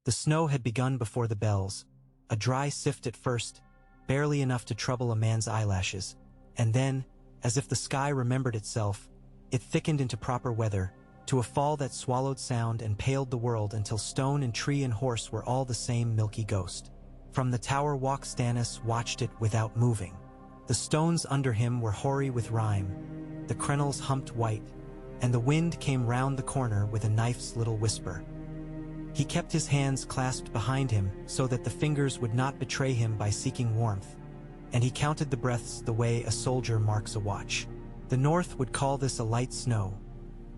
The snow had begun before the bells, a dry sift at first, barely enough to trouble a man's eyelashes, and then, as if the sky remembered itself, it thickened into proper weather, to a fall that swallowed sound and paled the world until stone and tree and horse were all the same milky ghost. From the tower walk Stannis watched it without moving. The stones under him were hoary with rime, the crenels humped white, and the wind came round the corner with a knife's little whisper. He kept his hands clasped behind him so that the fingers would not betray him by seeking warmth, and he counted the breaths the way a soldier marks a watch. The North would call this a light snow.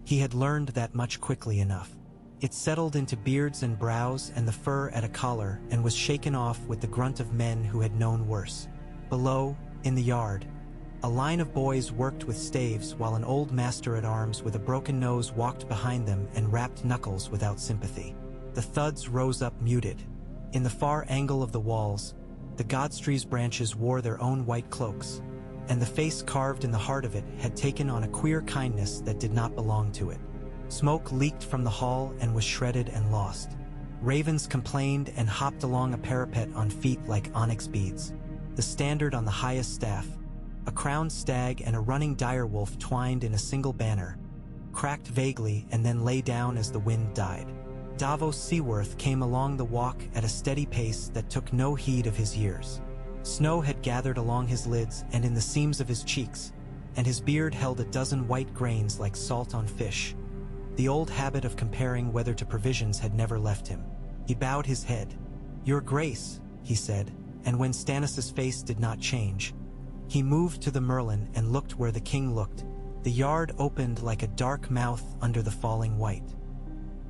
He had learned that much quickly enough. It settled into beards and brows and the fur at a collar and was shaken off with the grunt of men who had known worse. Below, in the yard, a line of boys worked with staves while an old master-at-arms with a broken nose walked behind them and rapped knuckles without sympathy. The thuds rose up muted. In the far angle of the walls, the godstree's branches wore their own white cloaks, and the face carved in the heart of it had taken on a queer kindness that did not belong to it. Smoke leaked from the hall and was shredded and lost. Ravens complained and hopped along a parapet on feet like onyx beads. The standard on the highest staff, a crowned stag and a running direwolf twined in a single banner, cracked vaguely and then lay down as the wind died. Davos Seaworth came along the walk at a steady pace that took no heed of his years. Snow had gathered along his lids and in the seams of his cheeks, and his beard held a dozen white grains like salt on fish. The old habit of comparing weather to provisions had never left him. He bowed his head. "Your Grace," he said, and when Stannis' face did not change, he moved to the Merlin and looked where the king looked. The yard opened like a dark mouth under the falling white.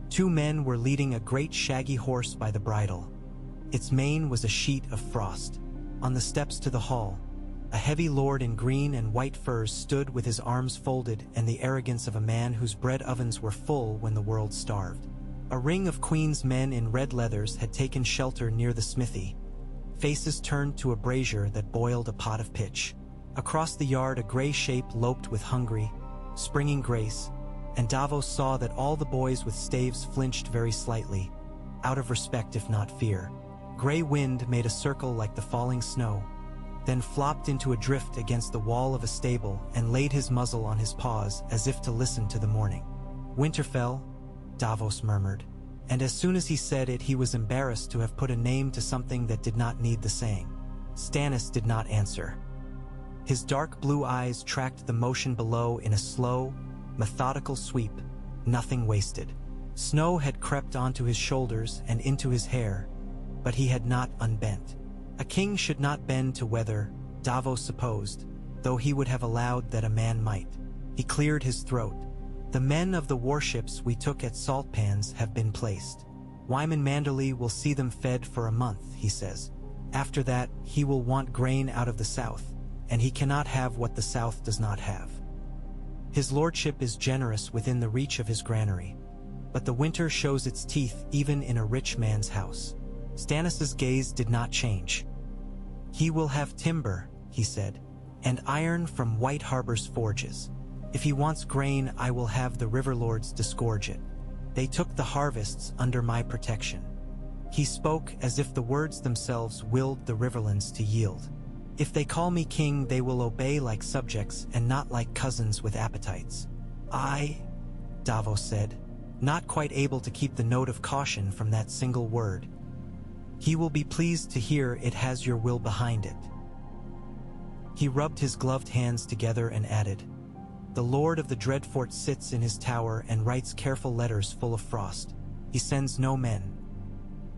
Two men were leading a great shaggy horse by the bridle. Its mane was a sheet of frost. On the steps to the hall, a heavy lord in green and white furs stood with his arms folded and the arrogance of a man whose bread ovens were full when the world starved. A ring of Queen's men in red leathers had taken shelter near the smithy. Faces turned to a brazier that boiled a pot of pitch. Across the yard a gray shape loped with hungry, springing grace, and Davos saw that all the boys with staves flinched very slightly, out of respect if not fear. Gray wind made a circle like the falling snow, then flopped into a drift against the wall of a stable and laid his muzzle on his paws as if to listen to the morning. "Winterfell," Davos murmured, and as soon as he said it he was embarrassed to have put a name to something that did not need the saying. Stannis did not answer. His dark blue eyes tracked the motion below in a slow, methodical sweep, nothing wasted. Snow had crept onto his shoulders and into his hair, but he had not unbent. A king should not bend to weather, Davos supposed, though he would have allowed that a man might. He cleared his throat. "The men of the warships we took at salt pans have been placed. Wyman Manderley will see them fed for a month," he says. "After that, he will want grain out of the south, and he cannot have what the south does not have. His lordship is generous within the reach of his granary, but the winter shows its teeth even in a rich man's house." Stannis' gaze did not change. "He will have timber," he said, "and iron from White Harbor's forges. If he wants grain, I will have the river lords disgorge it. They took the harvests under my protection." He spoke as if the words themselves willed the riverlands to yield. "If they call me king, they will obey like subjects and not like cousins with appetites." "I," Davos said, not quite able to keep the note of caution from that single word. "He will be pleased to hear it has your will behind it." He rubbed his gloved hands together and added, "The Lord of the Dreadfort sits in his tower and writes careful letters full of frost. He sends no men.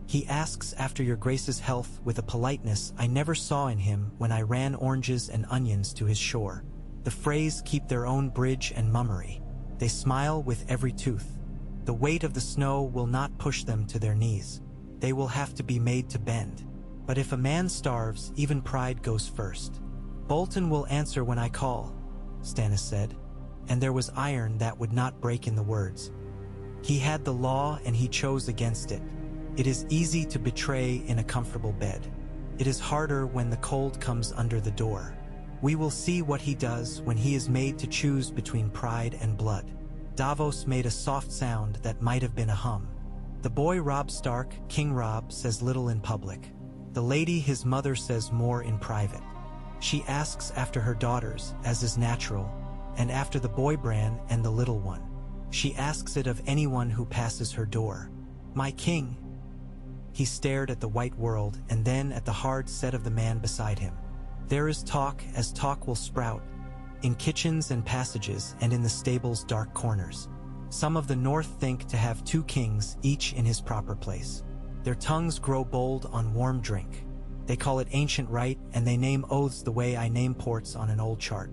He asks after your Grace's health with a politeness I never saw in him when I ran oranges and onions to his shore. The Freys keep their own bridge and mummery. They smile with every tooth. The weight of the snow will not push them to their knees. They will have to be made to bend. But if a man starves, even pride goes first. Bolton will answer when I call," Stannis said, and there was iron that would not break in the words. "He had the law and he chose against it. It is easy to betray in a comfortable bed. It is harder when the cold comes under the door. We will see what he does when he is made to choose between pride and blood." Davos made a soft sound that might have been a hum. The boy Robb Stark, King Robb, says little in public. The lady, his mother, says more in private. She asks after her daughters, as is natural, and after the boy Bran and the little one. She asks it of anyone who passes her door. My king. He stared at the white world and then at the hard set of the man beside him. There is talk, as talk will sprout, in kitchens and passages and in the stable's dark corners. Some of the north think to have 2 kings, each in his proper place. Their tongues grow bold on warm drink. They call it ancient right, and they name oaths the way I name ports on an old chart.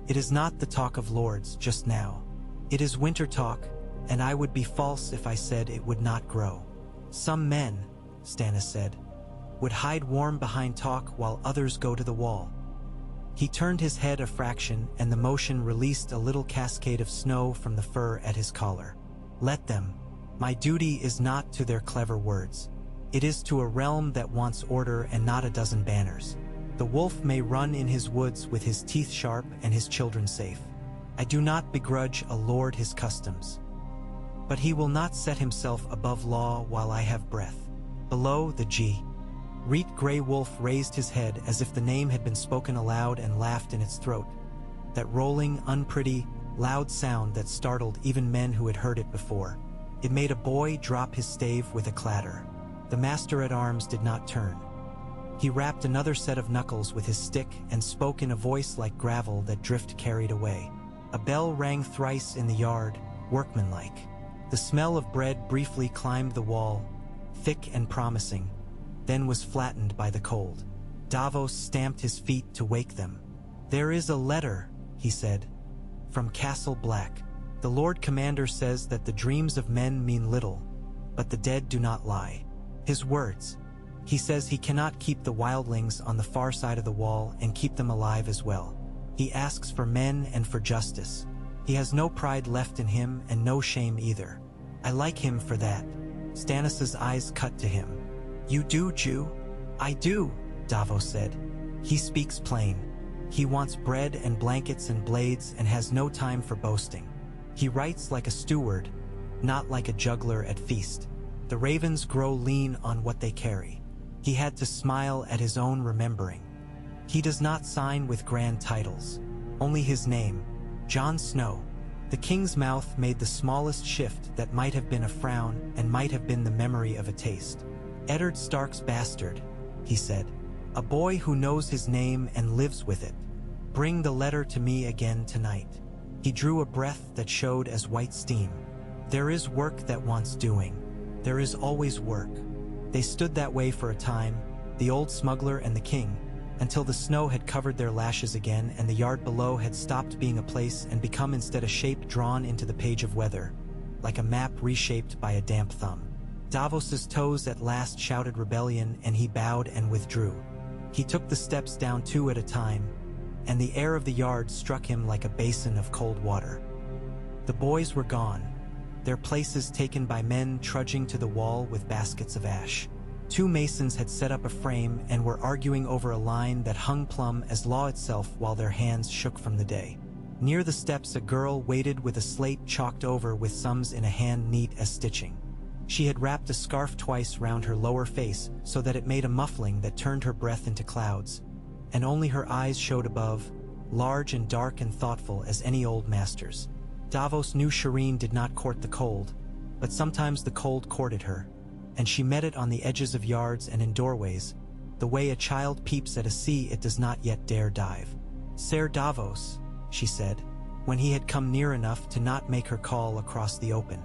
It is not the talk of lords just now. It is winter talk, and I would be false if I said it would not grow. Some men, Stannis said, would hide warm behind talk while others go to the wall. He turned his head a fraction, and the motion released a little cascade of snow from the fur at his collar. Let them. My duty is not to their clever words. It is to a realm that wants order and not a dozen banners. The wolf may run in his woods with his teeth sharp and his children safe. I do not begrudge a lord his customs. But he will not set himself above law while I have breath. Below the G. Reet Grey Wolf raised his head as if the name had been spoken aloud and laughed in its throat. That rolling, unpretty, loud sound that startled even men who had heard it before. It made a boy drop his stave with a clatter. The master-at-arms did not turn. He rapped another set of knuckles with his stick and spoke in a voice like gravel that drift carried away. A bell rang thrice in the yard, workmanlike. The smell of bread briefly climbed the wall, thick and promising, then was flattened by the cold. Davos stamped his feet to wake them. There is a letter, he said, from Castle Black. The Lord Commander says that the dreams of men mean little, but the dead do not lie. His words. He says he cannot keep the wildlings on the far side of the wall and keep them alive as well. He asks for men and for justice. He has no pride left in him and no shame either. I like him for that. Stannis' eyes cut to him. You do, Jew? I do, Davos said. He speaks plain. He wants bread and blankets and blades and has no time for boasting. He writes like a steward, not like a juggler at feast. The ravens grow lean on what they carry. He had to smile at his own remembering. He does not sign with grand titles. Only his name, Jon Snow. The king's mouth made the smallest shift that might have been a frown and might have been the memory of a taste. Eddard Stark's bastard, he said. A boy who knows his name and lives with it. Bring the letter to me again tonight. He drew a breath that showed as white steam. There is work that wants doing. There is always work. They stood that way for a time, the old smuggler and the king, until the snow had covered their lashes again and the yard below had stopped being a place and become instead a shape drawn into the page of weather, like a map reshaped by a damp thumb. Davos's toes at last shouted rebellion, and he bowed and withdrew. He took the steps down 2 at a time, and the air of the yard struck him like a basin of cold water. The boys were gone, their places taken by men trudging to the wall with baskets of ash. 2 masons had set up a frame and were arguing over a line that hung plumb as law itself while their hands shook from the day. Near the steps a girl waited with a slate chalked over with sums in a hand neat as stitching. She had wrapped a scarf twice round her lower face so that it made a muffling that turned her breath into clouds, and only her eyes showed above, large and dark and thoughtful as any old master's. Davos knew Shireen did not court the cold, but sometimes the cold courted her, and she met it on the edges of yards and in doorways, the way a child peeps at a sea it does not yet dare dive. Ser Davos, she said, when he had come near enough to not make her call across the open.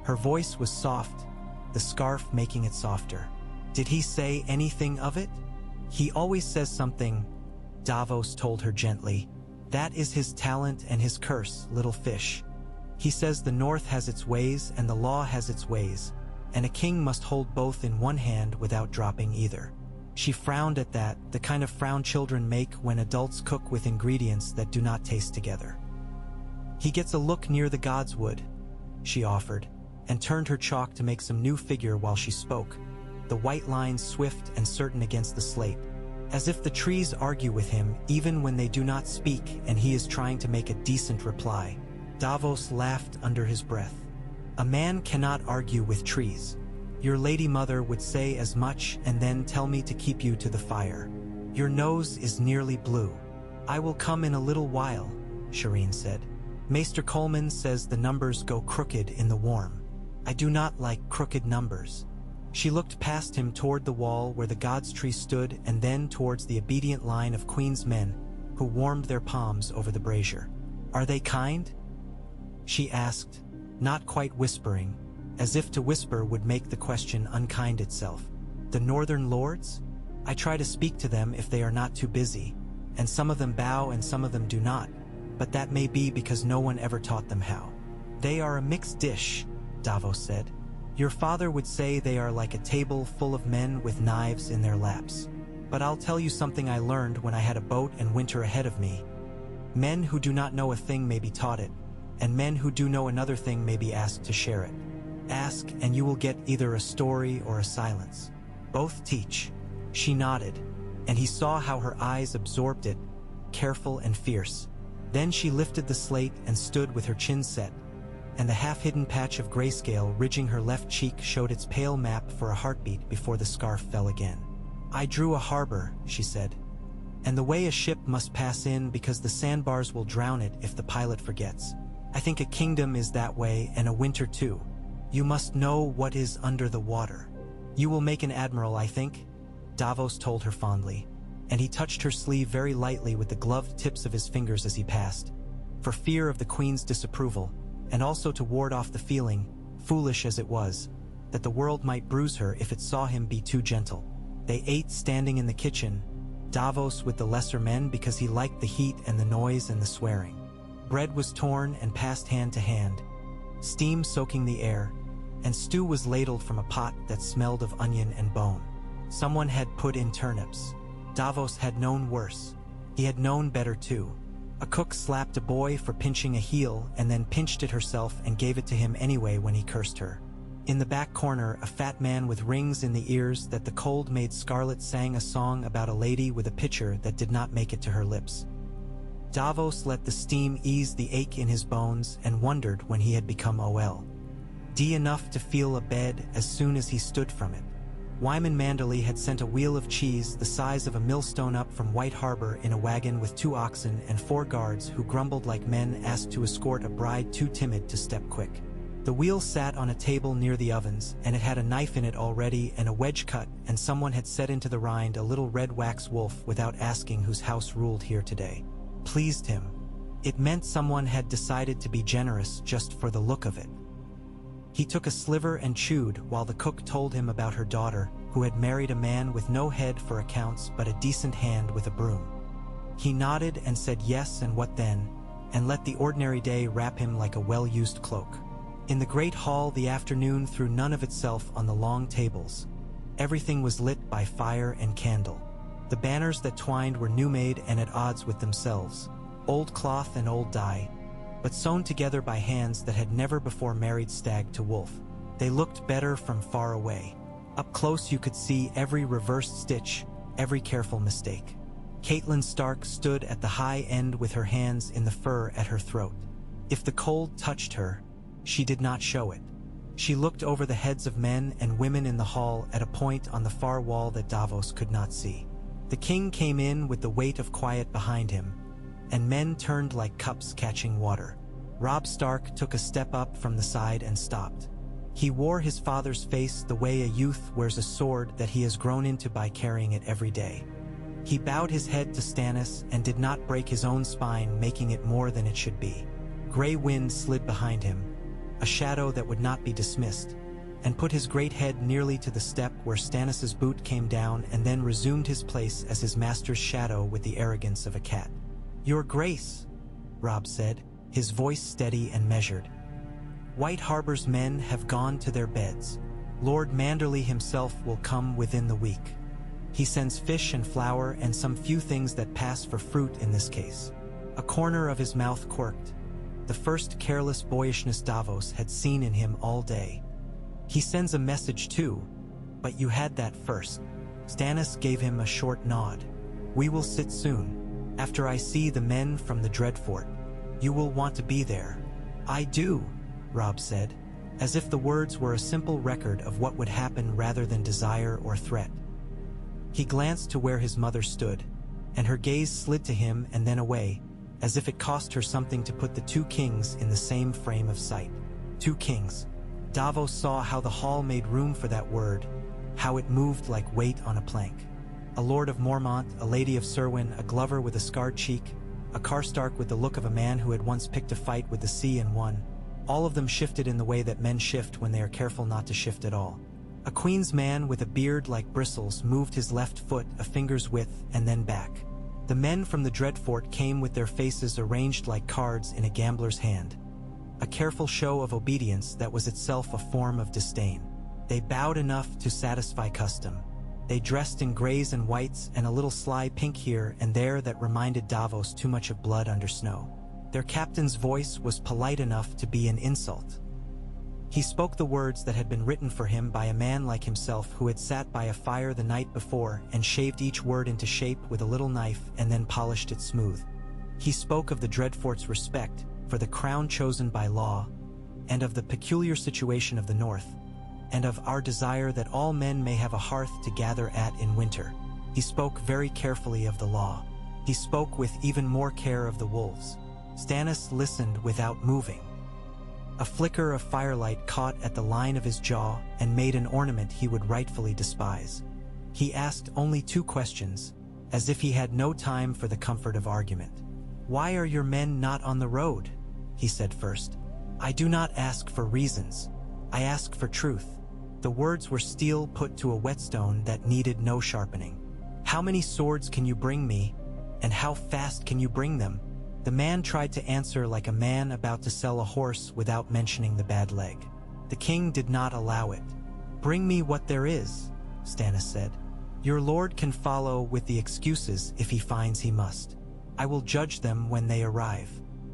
Her voice was soft, the scarf making it softer. Did he say anything of it? He always says something, Davos told her gently. That is his talent and his curse, little fish. He says the North has its ways and the law has its ways, and a king must hold both in one hand without dropping either. She frowned at that, the kind of frown children make when adults cook with ingredients that do not taste together. He gets a look near the gods would, she offered, and turned her chalk to make some new figure while she spoke, the white lines swift and certain against the slate, as if the trees argue with him even when they do not speak and he is trying to make a decent reply. Davos laughed under his breath. A man cannot argue with trees. Your lady mother would say as much and then tell me to keep you to the fire. Your nose is nearly blue. I will come in a little while, Shireen said. Maester Coleman says the numbers go crooked in the warm. I do not like crooked numbers. She looked past him toward the wall where the god's tree stood and then towards the obedient line of Queen's men who warmed their palms over the brazier. Are they kind? She asked, not quite whispering, as if to whisper would make the question unkind itself. The northern lords? I try to speak to them if they are not too busy, and some of them bow and some of them do not, but that may be because no one ever taught them how. They are a mixed dish, Davos said. Your father would say they are like a table full of men with knives in their laps. But I'll tell you something I learned when I had a boat and winter ahead of me. Men who do not know a thing may be taught it, and men who do know another thing may be asked to share it. Ask, and you will get either a story or a silence. Both teach. She nodded, and he saw how her eyes absorbed it, careful and fierce. Then she lifted the slate and stood with her chin set, and the half-hidden patch of grayscale ridging her left cheek showed its pale map for a heartbeat before the scarf fell again. I drew a harbor, she said, and the way a ship must pass in because the sandbars will drown it if the pilot forgets. I think a kingdom is that way, and a winter too. You must know what is under the water. You will make an admiral, I think, Davos told her fondly, and he touched her sleeve very lightly with the gloved tips of his fingers as he passed, for fear of the Queen's disapproval, and also to ward off the feeling, foolish as it was, that the world might bruise her if it saw him be too gentle. They ate standing in the kitchen, Davos with the lesser men because he liked the heat and the noise and the swearing. Bread was torn and passed hand to hand, steam soaking the air, and stew was ladled from a pot that smelled of onion and bone. Someone had put in turnips. Davos had known worse. He had known better too. A cook slapped a boy for pinching a heel and then pinched it herself and gave it to him anyway when he cursed her. In the back corner, a fat man with rings in the ears that the cold made scarlet sang a song about a lady with a pitcher that did not make it to her lips. Davos let the steam ease the ache in his bones and wondered when he had become OL.D enough to feel a bed as soon as he stood from it. Wyman Manderley had sent a wheel of cheese the size of a millstone up from White Harbor in a wagon with 2 oxen and 4 guards who grumbled like men asked to escort a bride too timid to step quick. The wheel sat on a table near the ovens, and it had a knife in it already and a wedge cut, and someone had set into the rind a little red wax wolf without asking whose house ruled here today. Pleased him. It meant someone had decided to be generous just for the look of it. He took a sliver and chewed while the cook told him about her daughter, who had married a man with no head for accounts but a decent hand with a broom. He nodded and said yes and what then, and let the ordinary day wrap him like a well-used cloak. In the great hall the afternoon threw none of itself on the long tables. Everything was lit by fire and candle. The banners that twined were new-made and at odds with themselves, old cloth and old dye, but sewn together by hands that had never before married stag to wolf. They looked better from far away. Up close you could see every reversed stitch, every careful mistake. Catelyn Stark stood at the high end with her hands in the fur at her throat. If the cold touched her, she did not show it. She looked over the heads of men and women in the hall at a point on the far wall that Davos could not see. The king came in with the weight of quiet behind him, and men turned like cups catching water. Robb Stark took a step up from the side and stopped. He wore his father's face the way a youth wears a sword that he has grown into by carrying it every day. He bowed his head to Stannis and did not break his own spine, making it more than it should be. Gray wind slid behind him, a shadow that would not be dismissed, and put his great head nearly to the step where Stannis's boot came down and then resumed his place as his master's shadow with the arrogance of a cat. "Your Grace," Robb said, his voice steady and measured. "White Harbor's men have gone to their beds. Lord Manderley himself will come within the week. He sends fish and flour and some few things that pass for fruit in this case." A corner of his mouth quirked, the first careless boyishness Davos had seen in him all day. "He sends a message too, but you had that first." Stannis gave him a short nod. "We will sit soon, after I see the men from the Dreadfort. You will want to be there." "I do," Robb said. as if the words were a simple record of what would happen rather than desire or threat. He glanced to where his mother stood, and her gaze slid to him and then away, as if it cost her something to put the two kings in the same frame of sight. Two kings. Davos saw how the hall made room for that word, how it moved like weight on a plank. A lord of Mormont, a lady of Serwyn, a Glover with a scarred cheek, a Karstark with the look of a man who had once picked a fight with the sea and won. All of them shifted in the way that men shift when they are careful not to shift at all. A Queen's man with a beard like bristles moved his left foot a finger's width and then back. The men from the Dreadfort came with their faces arranged like cards in a gambler's hand. A careful show of obedience that was itself a form of disdain. They bowed enough to satisfy custom. They dressed in grays and whites and a little sly pink here and there that reminded Davos too much of blood under snow. Their captain's voice was polite enough to be an insult. He spoke the words that had been written for him by a man like himself who had sat by a fire the night before and shaved each word into shape with a little knife and then polished it smooth. He spoke of the Dreadfort's respect for the crown chosen by law, and of the peculiar situation of the North, and of our desire that all men may have a hearth to gather at in winter. He spoke very carefully of the law. He spoke with even more care of the wolves. Stannis listened without moving. A flicker of firelight caught at the line of his jaw and made an ornament he would rightfully despise. He asked only two questions, as if he had no time for the comfort of argument. "Why are your men not on the road?" he said first. "I do not ask for reasons. I ask for truth." The words were steel put to a whetstone that needed no sharpening. "How many swords can you bring me, and how fast can you bring them?" The man tried to answer like a man about to sell a horse without mentioning the bad leg. The king did not allow it. "Bring me what there is," Stannis said. "Your lord can follow with the excuses if he finds he must. I will judge them when they arrive.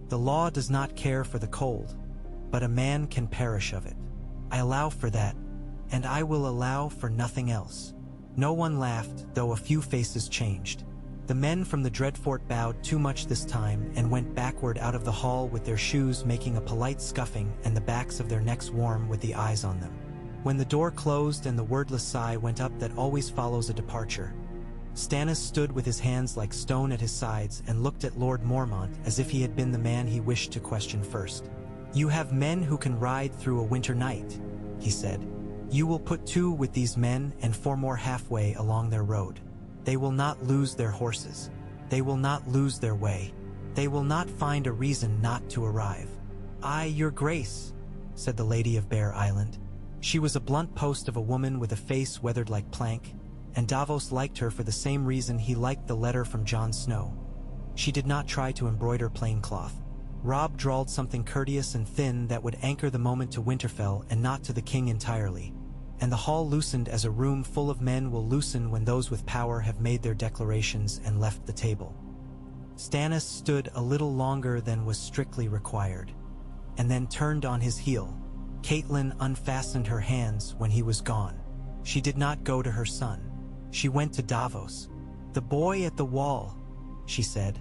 The law does not care for the cold, but a man can perish of it. I allow for that, and I will allow for nothing else." No one laughed, though a few faces changed. The men from the Dreadfort bowed too much this time and went backward out of the hall with their shoes making a polite scuffing and the backs of their necks warm with the eyes on them. When the door closed and the wordless sigh went up that always follows a departure, Stannis stood with his hands like stone at his sides and looked at Lord Mormont as if he had been the man he wished to question first. "You have men who can ride through a winter night," he said. "You will put 2 with these men and 4 more halfway along their road. They will not lose their horses. They will not lose their way. They will not find a reason not to arrive." "Aye, your grace," said the lady of Bear Island. She was a blunt post of a woman with a face weathered like plank, and Davos liked her for the same reason he liked the letter from Jon Snow. She did not try to embroider plain cloth. Robb drawled something courteous and thin that would anchor the moment to Winterfell and not to the king entirely. And the hall loosened as a room full of men will loosen when those with power have made their declarations and left the table. Stannis stood a little longer than was strictly required, and then turned on his heel. Catelyn unfastened her hands when he was gone. She did not go to her son. She went to Davos. "The boy at the wall," she said,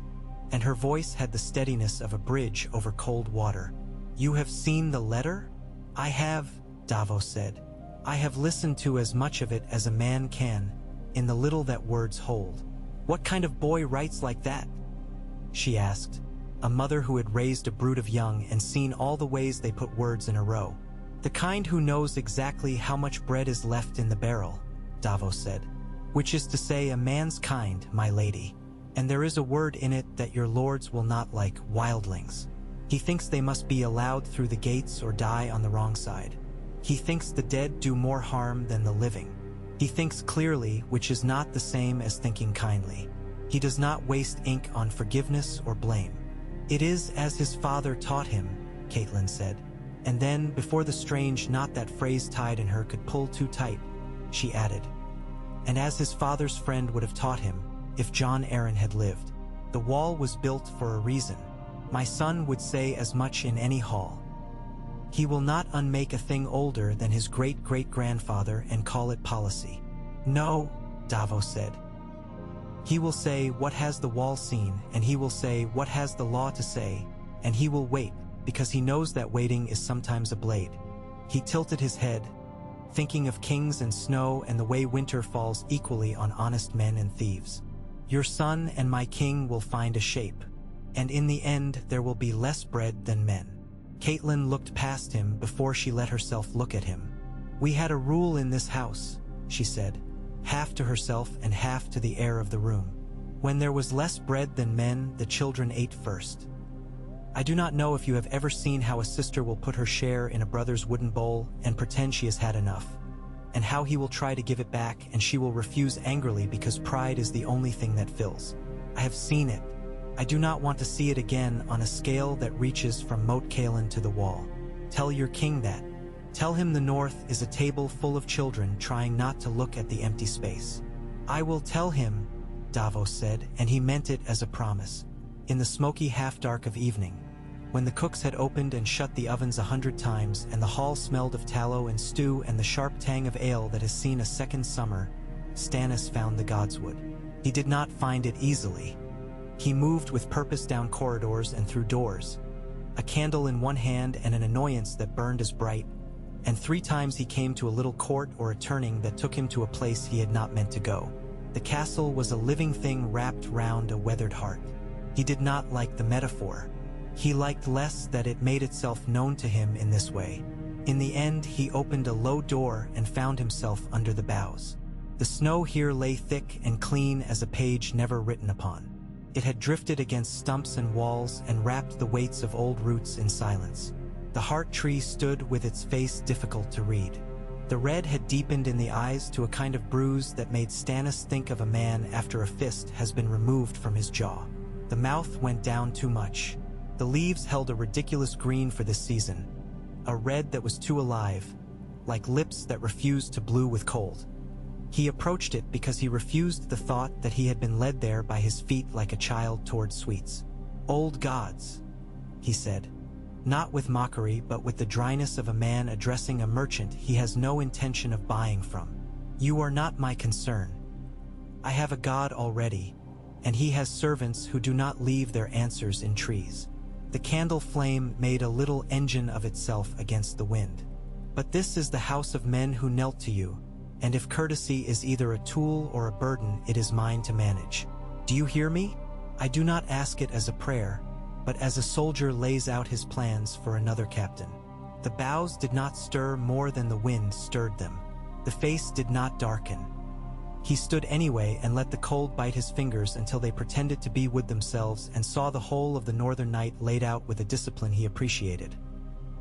and her voice had the steadiness of a bridge over cold water. "You have seen the letter?" "I have," Davos said. "I have listened to as much of it as a man can, in the little that words hold." "What kind of boy writes like that?" she asked, a mother who had raised a brood of young and seen all the ways they put words in a row. "The kind who knows exactly how much bread is left in the barrel," Davos said. "Which is to say a man's kind, my lady. And there is a word in it that your lords will not like, wildlings. He thinks they must be allowed through the gates or die on the wrong side. He thinks the dead do more harm than the living. He thinks clearly, which is not the same as thinking kindly. He does not waste ink on forgiveness or blame." "It is as his father taught him," Catelyn said. And then, before the strange knot that phrase tied in her could pull too tight, she added, "And as his father's friend would have taught him, if Jon Arryn had lived. The wall was built for a reason. My son would say as much in any hall. He will not unmake a thing older than his great-great-grandfather and call it policy." "No," Davos said. "He will say, what has the wall seen? And he will say, what has the law to say? And he will wait, because he knows that waiting is sometimes a blade. He tilted his head, thinking of kings and snow and the way winter falls equally on honest men and thieves. Your son and my king will find a shape, and in the end there will be less bread than men. Catelyn looked past him before she let herself look at him. We had a rule in this house, she said, half to herself and half to the heir of the room. When there was less bread than men, the children ate first. I do not know if you have ever seen how a sister will put her share in a brother's wooden bowl and pretend she has had enough, and how he will try to give it back and she will refuse angrily because pride is the only thing that fills. I have seen it. I do not want to see it again on a scale that reaches from Moat Cailin to the wall. Tell your king that. Tell him the north is a table full of children trying not to look at the empty space. I will tell him, Davos said, and he meant it as a promise. In the smoky half-dark of evening, when the cooks had opened and shut the ovens 100 times and the hall smelled of tallow and stew and the sharp tang of ale that has seen a second summer, Stannis found the godswood. He did not find it easily. He moved with purpose down corridors and through doors, a candle in one hand and an annoyance that burned as bright, and 3 times he came to a little court or a turning that took him to a place he had not meant to go. The castle was a living thing wrapped round a weathered heart. He did not like the metaphor. He liked less that it made itself known to him in this way. In the end, he opened a low door and found himself under the boughs. The snow here lay thick and clean as a page never written upon. It had drifted against stumps and walls and wrapped the weights of old roots in silence. The heart tree stood with its face difficult to read. The red had deepened in the eyes to a kind of bruise that made Stannis think of a man after a fist has been removed from his jaw. The mouth went down too much. The leaves held a ridiculous green for this season, a red that was too alive, like lips that refused to blue with cold. He approached it because he refused the thought that he had been led there by his feet like a child toward sweets. Old gods, he said, not with mockery but with the dryness of a man addressing a merchant he has no intention of buying from. You are not my concern. I have a god already, and he has servants who do not leave their answers in trees. The candle flame made a little engine of itself against the wind. But this is the house of men who knelt to you, and if courtesy is either a tool or a burden, it is mine to manage. Do you hear me? I do not ask it as a prayer, but as a soldier lays out his plans for another captain. The boughs did not stir more than the wind stirred them. The face did not darken. He stood anyway and let the cold bite his fingers until they pretended to be wood themselves and saw the whole of the northern night laid out with a discipline he appreciated.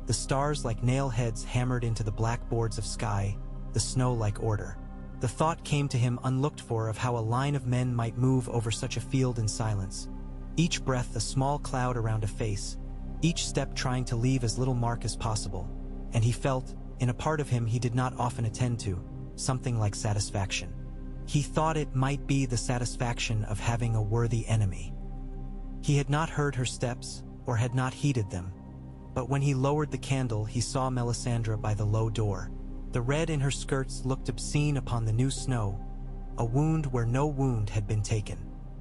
The stars like nail heads hammered into the black boards of sky, the snow like order. The thought came to him unlooked for of how a line of men might move over such a field in silence, each breath a small cloud around a face, each step trying to leave as little mark as possible, and he felt, in a part of him he did not often attend to, something like satisfaction. He thought it might be the satisfaction of having a worthy enemy. He had not heard her steps, or had not heeded them, but when he lowered the candle he saw Melisandre by the low door. The red in her skirts looked obscene upon the new snow, a wound where no wound had been taken.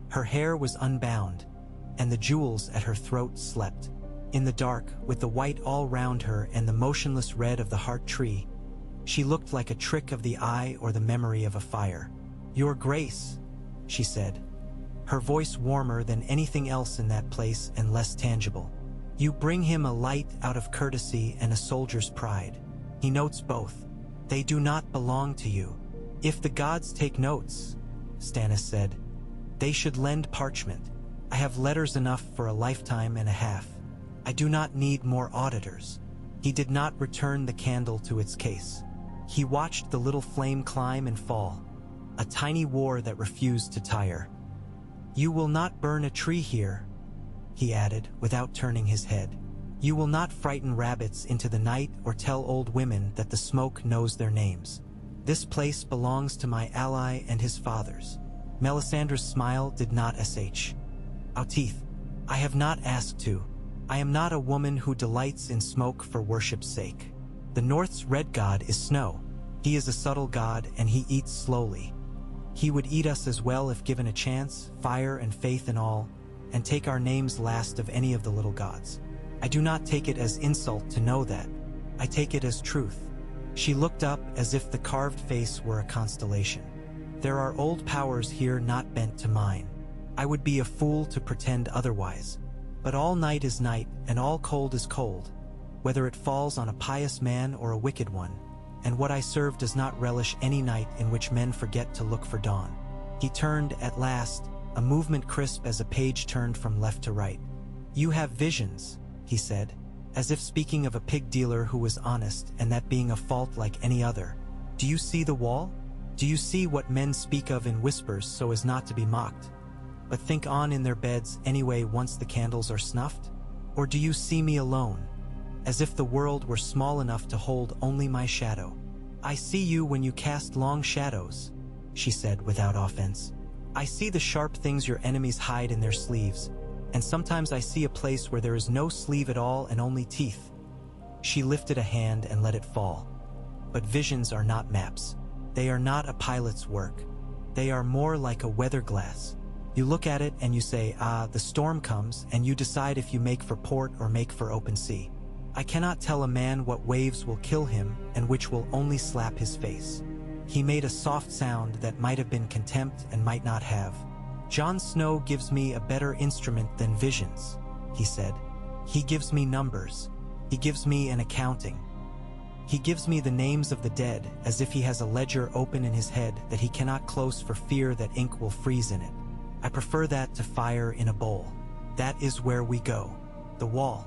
Her hair was unbound, and the jewels at her throat slept. In the dark, with the white all round her and the motionless red of the heart tree, she looked like a trick of the eye or the memory of a fire. Your Grace, she said, her voice warmer than anything else in that place and less tangible. You bring him a light out of courtesy and a soldier's pride. He notes both. They do not belong to you. If the gods take notes, Stannis said, they should lend parchment. I have letters enough for a lifetime and a half. I do not need more auditors. He did not return the candle to its case. He watched the little flame climb and fall, a tiny war that refused to tire. You will not burn a tree here, he added, without turning his head. You will not frighten rabbits into the night or tell old women that the smoke knows their names. This place belongs to my ally and his father's. Melisandre's smile did not sh. Outteeth, I have not asked to. I am not a woman who delights in smoke for worship's sake. The North's red god is snow. He is a subtle god and he eats slowly. He would eat us as well if given a chance, fire and faith and all, and take our names last of any of the little gods. I do not take it as insult to know that. I take it as truth." She looked up as if the carved face were a constellation. "There are old powers here not bent to mine. I would be a fool to pretend otherwise. But all night is night, and all cold is cold, whether it falls on a pious man or a wicked one, and what I serve does not relish any night in which men forget to look for dawn." He turned at last, a movement crisp as a page turned from left to right. "You have visions," he said, as if speaking of a pig dealer who was honest and that being a fault like any other. "Do you see the wall? Do you see what men speak of in whispers so as not to be mocked, but think on in their beds anyway once the candles are snuffed? Or do you see me alone, as if the world were small enough to hold only my shadow?" "I see you when you cast long shadows," she said without offense. "I see the sharp things your enemies hide in their sleeves, and sometimes I see a place where there is no sleeve at all and only teeth." She lifted a hand and let it fall. "But visions are not maps. They are not a pilot's work. They are more like a weather glass. You look at it and you say, the storm comes, and you decide if you make for port or make for open sea. I cannot tell a man what waves will kill him and which will only slap his face." He made a soft sound that might have been contempt and might not have. "Jon Snow gives me a better instrument than visions," he said. "He gives me numbers. He gives me an accounting. He gives me the names of the dead as if he has a ledger open in his head that he cannot close for fear that ink will freeze in it. I prefer that to fire in a bowl. That is where we go. The wall.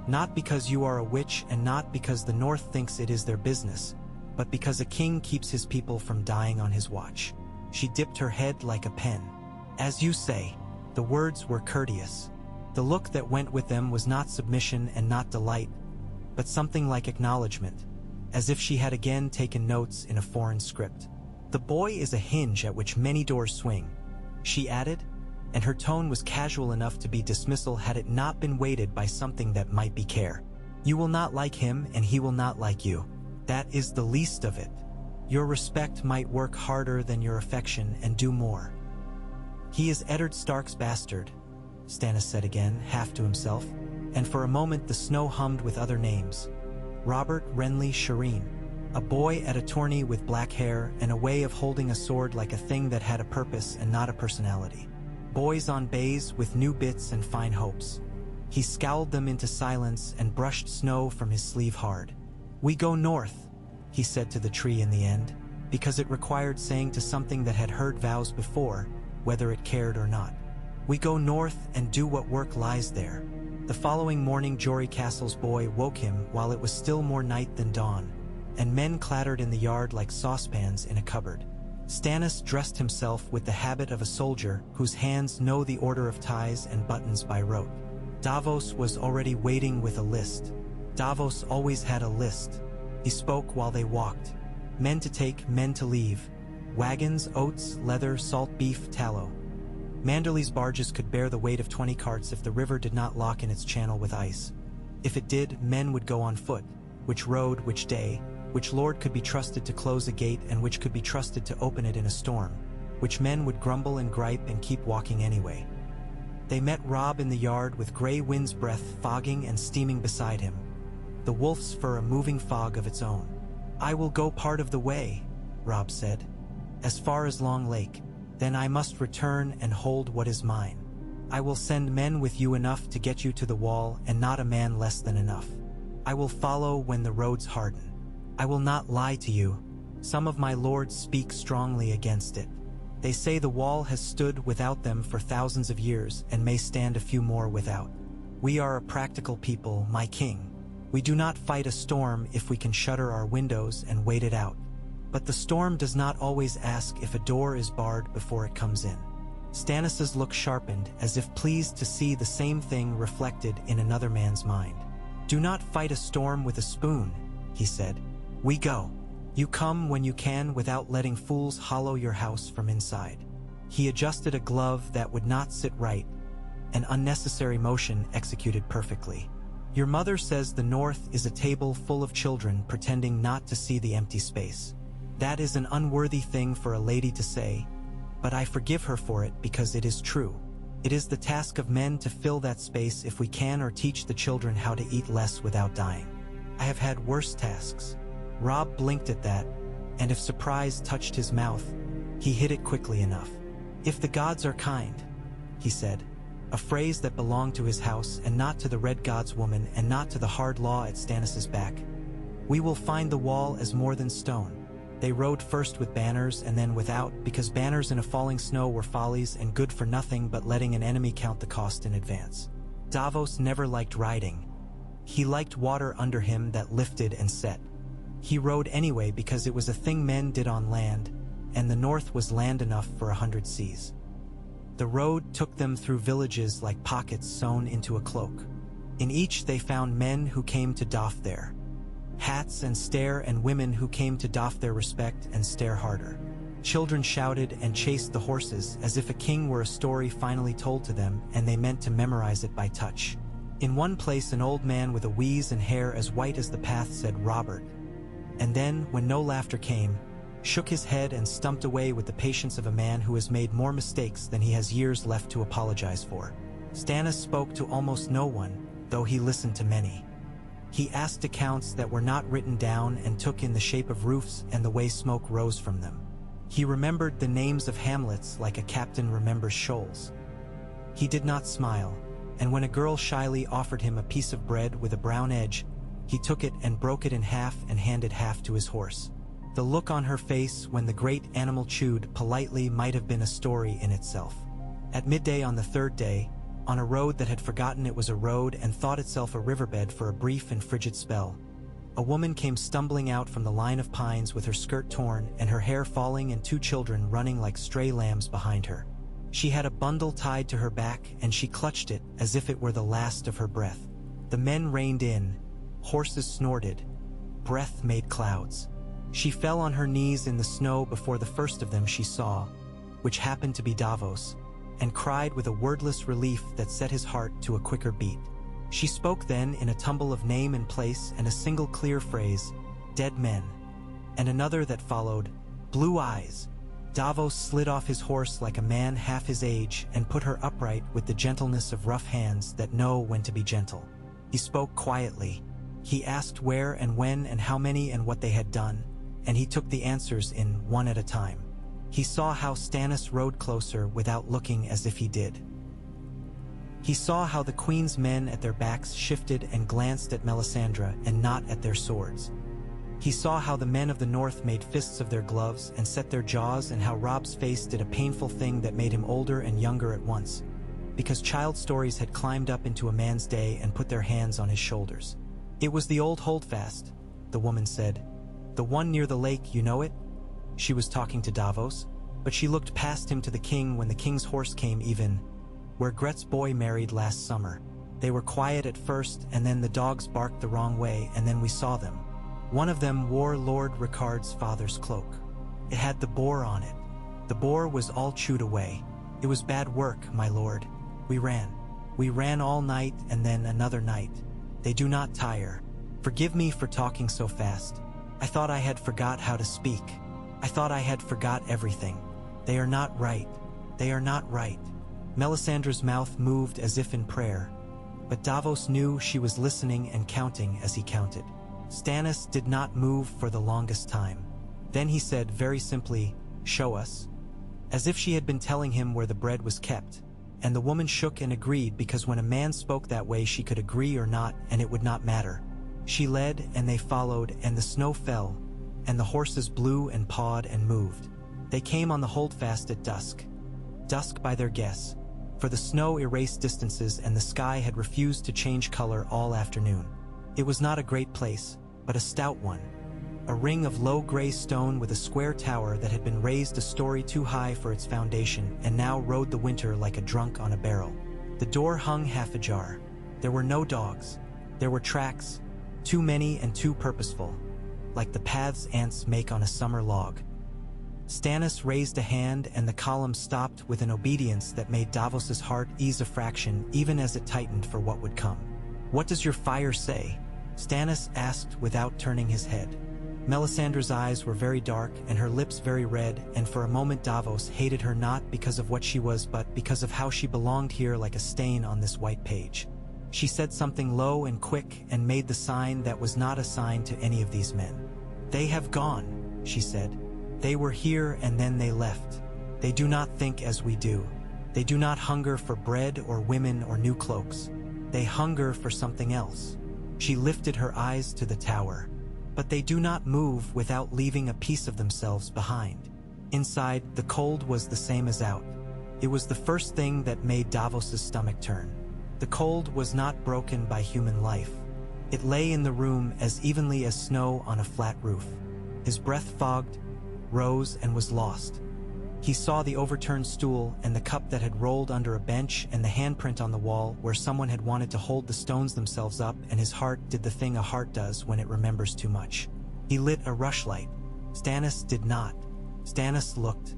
Not because you are a witch and not because the North thinks it is their business, but because a king keeps his people from dying on his watch." She dipped her head like a pen. "As you say." The words were courteous. The look that went with them was not submission and not delight, but something like acknowledgement, as if she had again taken notes in a foreign script. "The boy is a hinge at which many doors swing," she added, and her tone was casual enough to be dismissal had it not been weighted by something that might be care. "You will not like him and he will not like you. That is the least of it. Your respect might work harder than your affection and do more." "He is Eddard Stark's bastard," Stannis said again, half to himself, and for a moment the snow hummed with other names. "Robert Renly Shireen. A boy at a tourney with black hair and a way of holding a sword like a thing that had a purpose and not a personality. Boys on bays with new bits and fine hopes." He scowled them into silence and brushed snow from his sleeve hard. "We go north," he said to the tree in the end, because it required saying to something that had heard vows before, whether it cared or not. "We go north and do what work lies there." The following morning Jory Castle's boy woke him while it was still more night than dawn, and men clattered in the yard like saucepans in a cupboard. Stannis dressed himself with the habit of a soldier whose hands know the order of ties and buttons by rote. Davos was already waiting with a list. Davos always had a list. He spoke while they walked. Men to take, men to leave. Wagons, oats, leather, salt beef, tallow. Manderley's barges could bear the weight of 20 carts if the river did not lock in its channel with ice. If it did, men would go on foot. Which road, which day, which lord could be trusted to close a gate and which could be trusted to open it in a storm. Which men would grumble and gripe and keep walking anyway. They met Robb in the yard with gray wind's breath fogging and steaming beside him. The wolf's fur a moving fog of its own. "I will go part of the way," Robb said, "as far as Long Lake. Then I must return and hold what is mine. I will send men with you enough to get you to the wall and not a man less than enough. I will follow when the roads harden. I will not lie to you. Some of my lords speak strongly against it. They say the wall has stood without them for thousands of years and may stand a few more without. We are a practical people, my king. We do not fight a storm if we can shutter our windows and wait it out. But the storm does not always ask if a door is barred before it comes in." Stannis's look sharpened, as if pleased to see the same thing reflected in another man's mind. "Do not fight a storm with a spoon," he said. "We go. You come when you can without letting fools hollow your house from inside." He adjusted a glove that would not sit right, an unnecessary motion executed perfectly. "Your mother says the North is a table full of children pretending not to see the empty space. That is an unworthy thing for a lady to say, but I forgive her for it because it is true. It is the task of men to fill that space if we can or teach the children how to eat less without dying. I have had worse tasks." Robb blinked at that, and if surprise touched his mouth, he hid it quickly enough. "If the gods are kind," he said, a phrase that belonged to his house and not to the Red God's woman and not to the hard law at Stannis' back. "We will find the wall as more than stone." They rode first with banners and then without, because banners in a falling snow were follies and good for nothing but letting an enemy count the cost in advance. Davos never liked riding. He liked water under him that lifted and set. He rode anyway because it was a thing men did on land, and the north was land enough for 100 seas. The road took them through villages like pockets sewn into a cloak. In each they found men who came to doff their hats and stare, and women who came to doff their respect and stare harder. Children shouted and chased the horses as if a king were a story finally told to them and they meant to memorize it by touch. In one place an old man with a wheeze and hair as white as the path said "Robert," and then, when no laughter came, shook his head and stumped away with the patience of a man who has made more mistakes than he has years left to apologize for. Stannis spoke to almost no one, though he listened to many. He asked accounts that were not written down and took in the shape of roofs and the way smoke rose from them. He remembered the names of hamlets like a captain remembers shoals. He did not smile, and when a girl shyly offered him a piece of bread with a brown edge, he took it and broke it in half and handed half to his horse. The look on her face when the great animal chewed politely might have been a story in itself. At midday on the third day, on a road that had forgotten it was a road and thought itself a riverbed for a brief and frigid spell, a woman came stumbling out from the line of pines with her skirt torn and her hair falling and 2 children running like stray lambs behind her. She had a bundle tied to her back and she clutched it as if it were the last of her breath. The men reined in, horses snorted, breath made clouds. She fell on her knees in the snow before the first of them she saw, which happened to be Davos, and cried with a wordless relief that set his heart to a quicker beat. She spoke then in a tumble of name and place and a single clear phrase, "Dead men," and another that followed, "Blue eyes." Davos slid off his horse like a man half his age and put her upright with the gentleness of rough hands that know when to be gentle. He spoke quietly. He asked where and when and how many and what they had done, and he took the answers in one at a time. He saw how Stannis rode closer without looking as if he did. He saw how the Queen's men at their backs shifted and glanced at Melisandre and not at their swords. He saw how the men of the north made fists of their gloves and set their jaws, and how Robb's face did a painful thing that made him older and younger at once, because child stories had climbed up into a man's day and put their hands on his shoulders. "It was the old holdfast," the woman said. "The one near the lake, you know it?" She was talking to Davos, but she looked past him to the king when the king's horse came even, where Gret's boy married last summer. They were quiet at first, and then the dogs barked the wrong way, and then we saw them. One of them wore Lord Ricard's father's cloak. It had the boar on it. The boar was all chewed away. It was bad work, my lord. We ran. We ran all night and then another night. They do not tire. Forgive me for talking so fast. I thought I had forgot how to speak. I thought I had forgot everything. They are not right. They are not right. Melisandre's mouth moved as if in prayer, but Davos knew she was listening and counting as he counted. Stannis did not move for the longest time. Then he said very simply, "Show us," as if she had been telling him where the bread was kept, and the woman shook and agreed, because when a man spoke that way she could agree or not and it would not matter. She led and they followed, and the snow fell, and the horses blew and pawed and moved. They came on the holdfast at dusk. Dusk by their guess, for the snow erased distances and the sky had refused to change color all afternoon. It was not a great place, but a stout one. A ring of low gray stone with a square tower that had been raised a story too high for its foundation and now rode the winter like a drunk on a barrel. The door hung half ajar. There were no dogs. There were tracks, too many and too purposeful, like the paths ants make on a summer log. Stannis raised a hand and the column stopped with an obedience that made Davos's heart ease a fraction even as it tightened for what would come. "What does your fire say?" Stannis asked without turning his head. Melisandre's eyes were very dark and her lips very red, and for a moment Davos hated her not because of what she was but because of how she belonged here like a stain on this white page. She said something low and quick and made the sign that was not a sign to any of these men. "They have gone," she said. "They were here and then they left. They do not think as we do. They do not hunger for bread or women or new cloaks. They hunger for something else." She lifted her eyes to the tower. "But they do not move without leaving a piece of themselves behind." Inside, the cold was the same as out. It was the first thing that made Davos's stomach turn. The cold was not broken by human life. It lay in the room as evenly as snow on a flat roof. His breath fogged, rose, and was lost. He saw the overturned stool and the cup that had rolled under a bench and the handprint on the wall where someone had wanted to hold the stones themselves up, and his heart did the thing a heart does when it remembers too much. He lit a rushlight. Stannis did not. Stannis looked.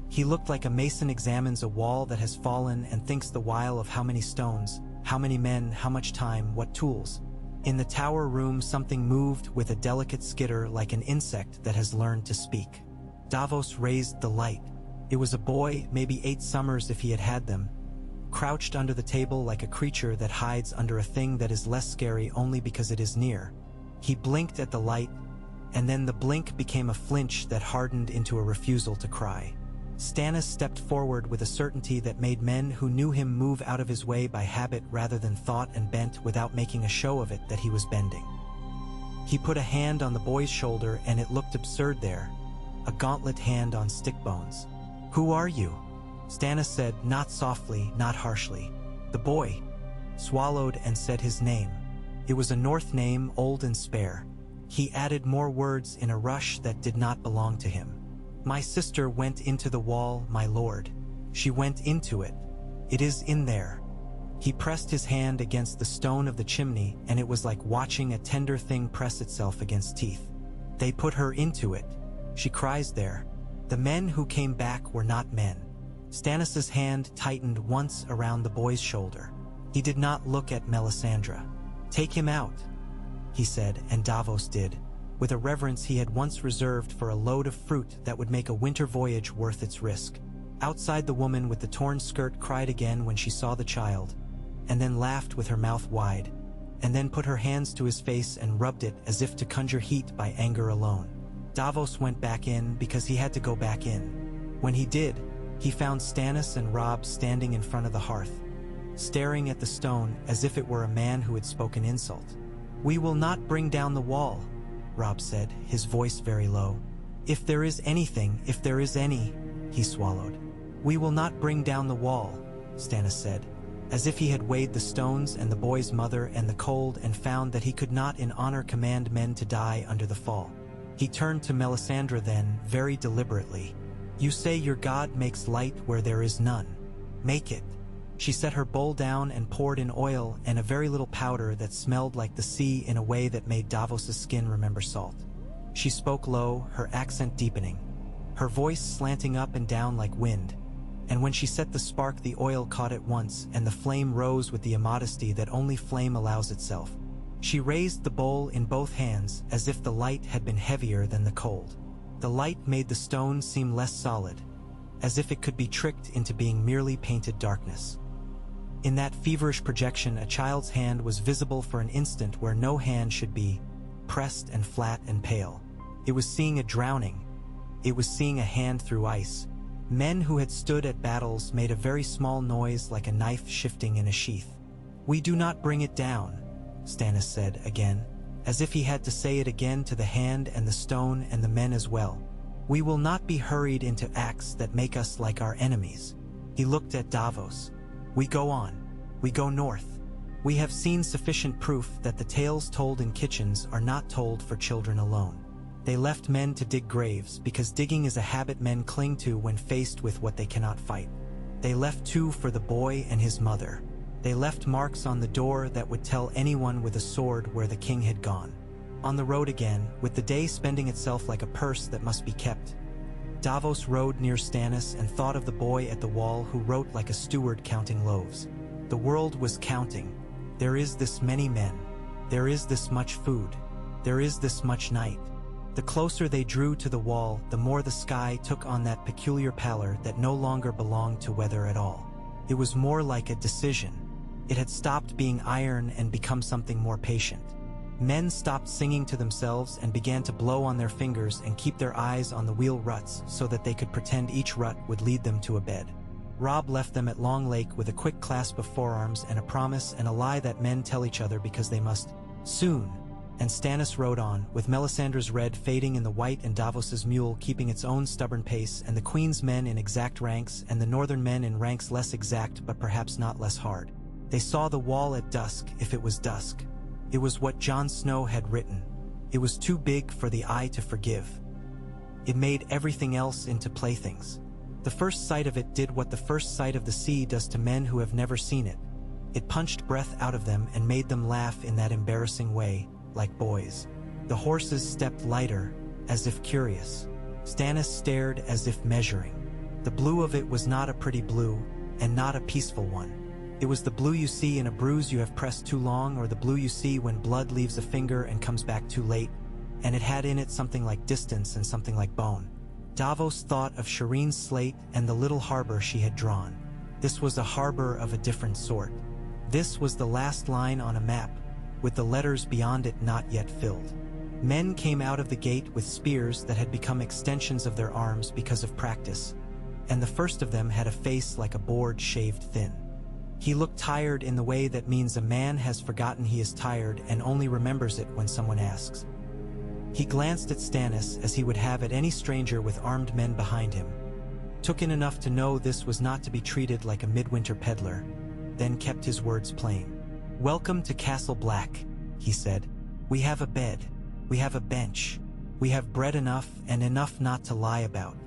He looked like a mason examines a wall that has fallen and thinks the while of how many stones, how many men, how much time, what tools. In the tower room something moved with a delicate skitter like an insect that has learned to speak. Davos raised the light. It was a boy, maybe 8 summers if he had had them, crouched under the table like a creature that hides under a thing that is less scary only because it is near. He blinked at the light, and then the blink became a flinch that hardened into a refusal to cry. Stannis stepped forward with a certainty that made men who knew him move out of his way by habit rather than thought, and bent without making a show of it that he was bending. He put a hand on the boy's shoulder and it looked absurd there, a gauntlet hand on stick bones. "Who are you?" Stannis said, not softly, not harshly. The boy swallowed and said his name. It was a North name, old and spare. He added more words in a rush that did not belong to him. "My sister went into the wall, my lord. She went into it. It is in there." He pressed his hand against the stone of the chimney, and it was like watching a tender thing press itself against teeth. "They put her into it. She cries there." The men who came back were not men. Stannis's hand tightened once around the boy's shoulder. He did not look at Melisandre. "Take him out," he said, and Davos did, with a reverence he had once reserved for a load of fruit that would make a winter voyage worth its risk. Outside, the woman with the torn skirt cried again when she saw the child, and then laughed with her mouth wide, and then put her hands to his face and rubbed it as if to conjure heat by anger alone. Davos went back in because he had to go back in. When he did, he found Stannis and Robb standing in front of the hearth, staring at the stone as if it were a man who had spoken insult. "We will not bring down the wall," Robb said, his voice very low. "If there is anything, if there is any," he swallowed. "We will not bring down the wall," Stannis said, as if he had weighed the stones and the boy's mother and the cold and found that he could not in honor command men to die under the fall. He turned to Melisandre then, very deliberately. "You say your God makes light where there is none. Make it." She set her bowl down and poured in oil and a very little powder that smelled like the sea in a way that made Davos's skin remember salt. She spoke low, her accent deepening, her voice slanting up and down like wind, and when she set the spark the oil caught at once and the flame rose with the immodesty that only flame allows itself. She raised the bowl in both hands as if the light had been heavier than the cold. The light made the stone seem less solid, as if it could be tricked into being merely painted darkness. In that feverish projection, a child's hand was visible for an instant where no hand should be, pressed and flat and pale. It was seeing a drowning. It was seeing a hand through ice. Men who had stood at battles made a very small noise like a knife shifting in a sheath. "We do not bring it down," Stannis said again, as if he had to say it again to the hand and the stone and the men as well. "We will not be hurried into acts that make us like our enemies." He looked at Davos. "We go on. We go north. We have seen sufficient proof that the tales told in kitchens are not told for children alone. They left men to dig graves because digging is a habit men cling to when faced with what they cannot fight. They left too for the boy and his mother. They left marks on the door that would tell anyone with a sword where the king had gone. On the road again, with the day spending itself like a purse that must be kept. Davos rode near Stannis and thought of the boy at the wall who wrote like a steward counting loaves. The world was counting. There is this many men. There is this much food. There is this much night. The closer they drew to the wall, the more the sky took on that peculiar pallor that no longer belonged to weather at all. It was more like a decision. It had stopped being iron and become something more patient. Men stopped singing to themselves and began to blow on their fingers and keep their eyes on the wheel ruts so that they could pretend each rut would lead them to a bed. Robb left them at Long Lake with a quick clasp of forearms and a promise and a lie that men tell each other because they must, soon. And Stannis rode on, with Melisandre's red fading in the white and Davos's mule keeping its own stubborn pace, and the Queen's men in exact ranks and the Northern men in ranks less exact but perhaps not less hard. They saw the wall at dusk, if it was dusk. It was what Jon Snow had written. It was too big for the eye to forgive. It made everything else into playthings. The first sight of it did what the first sight of the sea does to men who have never seen it. It punched breath out of them and made them laugh in that embarrassing way, like boys. The horses stepped lighter, as if curious. Stannis stared as if measuring. The blue of it was not a pretty blue, and not a peaceful one. It was the blue you see in a bruise you have pressed too long, or the blue you see when blood leaves a finger and comes back too late, and it had in it something like distance and something like bone. Davos thought of Shireen's slate and the little harbor she had drawn. This was a harbor of a different sort. This was the last line on a map, with the letters beyond it not yet filled. Men came out of the gate with spears that had become extensions of their arms because of practice, and the first of them had a face like a board shaved thin. He looked tired in the way that means a man has forgotten he is tired and only remembers it when someone asks. He glanced at Stannis as he would have at any stranger with armed men behind him, took in enough to know this was not to be treated like a midwinter peddler, then kept his words plain. "Welcome to Castle Black," he said. "We have a bed. We have a bench. We have bread enough and enough not to lie about.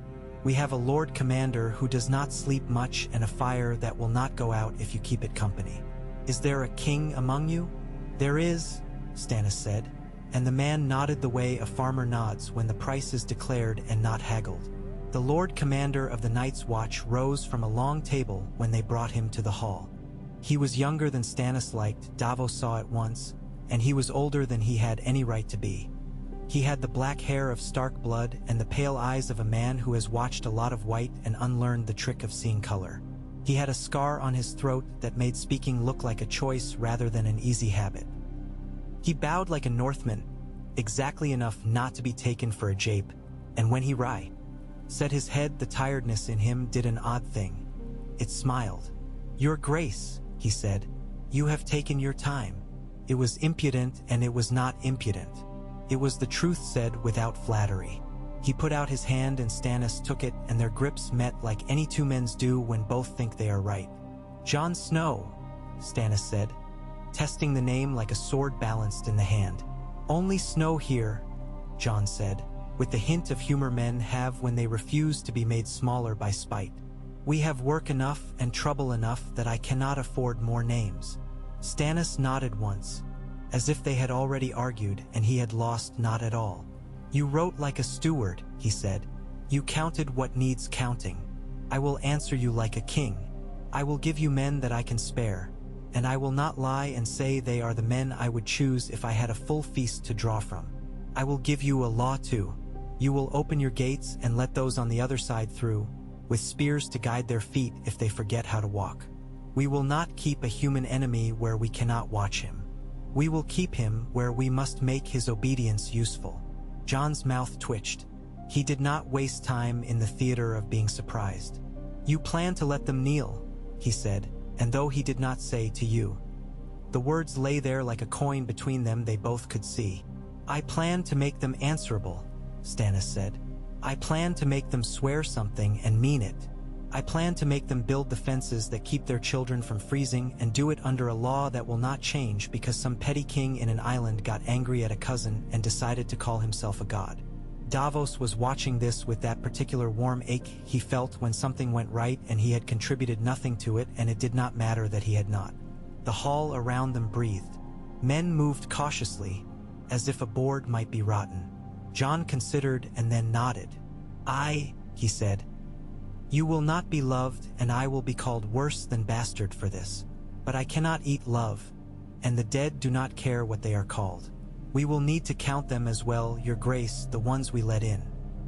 We have a Lord Commander who does not sleep much and a fire that will not go out if you keep it company. Is there a king among you?" "There is," Stannis said, and the man nodded the way a farmer nods when the price is declared and not haggled. The Lord Commander of the Night's Watch rose from a long table when they brought him to the hall. He was younger than Stannis liked, Davos saw at once, and he was older than he had any right to be. He had the black hair of Stark blood and the pale eyes of a man who has watched a lot of white and unlearned the trick of seeing color. He had a scar on his throat that made speaking look like a choice rather than an easy habit. He bowed like a Northman, exactly enough not to be taken for a jape, and when he said his head, the tiredness in him did an odd thing. It smiled. "Your Grace," he said, "you have taken your time." It was impudent and it was not impudent. It was the truth said without flattery. He put out his hand and Stannis took it, and their grips met like any two men's do when both think they are right. "Jon Snow," Stannis said, testing the name like a sword balanced in the hand. "Only Snow here," Jon said, with the hint of humor men have when they refuse to be made smaller by spite. "We have work enough and trouble enough that I cannot afford more names." Stannis nodded once, as if they had already argued and he had lost not at all. "You wrote like a steward," he said. "You counted what needs counting. I will answer you like a king. I will give you men that I can spare, and I will not lie and say they are the men I would choose if I had a full feast to draw from. I will give you a law too. You will open your gates and let those on the other side through, with spears to guide their feet if they forget how to walk. We will not keep a human enemy where we cannot watch him. We will keep him where we must make his obedience useful." Jon's mouth twitched. He did not waste time in the theater of being surprised. "You plan to let them kneel," he said, and though he did not say to you. The words lay there like a coin between them they both could see. "I plan to make them answerable," Stannis said. "I plan to make them swear something and mean it. I plan to make them build the fences that keep their children from freezing and do it under a law that will not change because some petty king in an island got angry at a cousin and decided to call himself a god." Davos was watching this with that particular warm ache he felt when something went right and he had contributed nothing to it, and it did not matter that he had not. The hall around them breathed. Men moved cautiously, as if a board might be rotten. Jon considered and then nodded. He said. "You will not be loved, and I will be called worse than bastard for this. But I cannot eat love, and the dead do not care what they are called. We will need to count them as well, your grace, the ones we let in.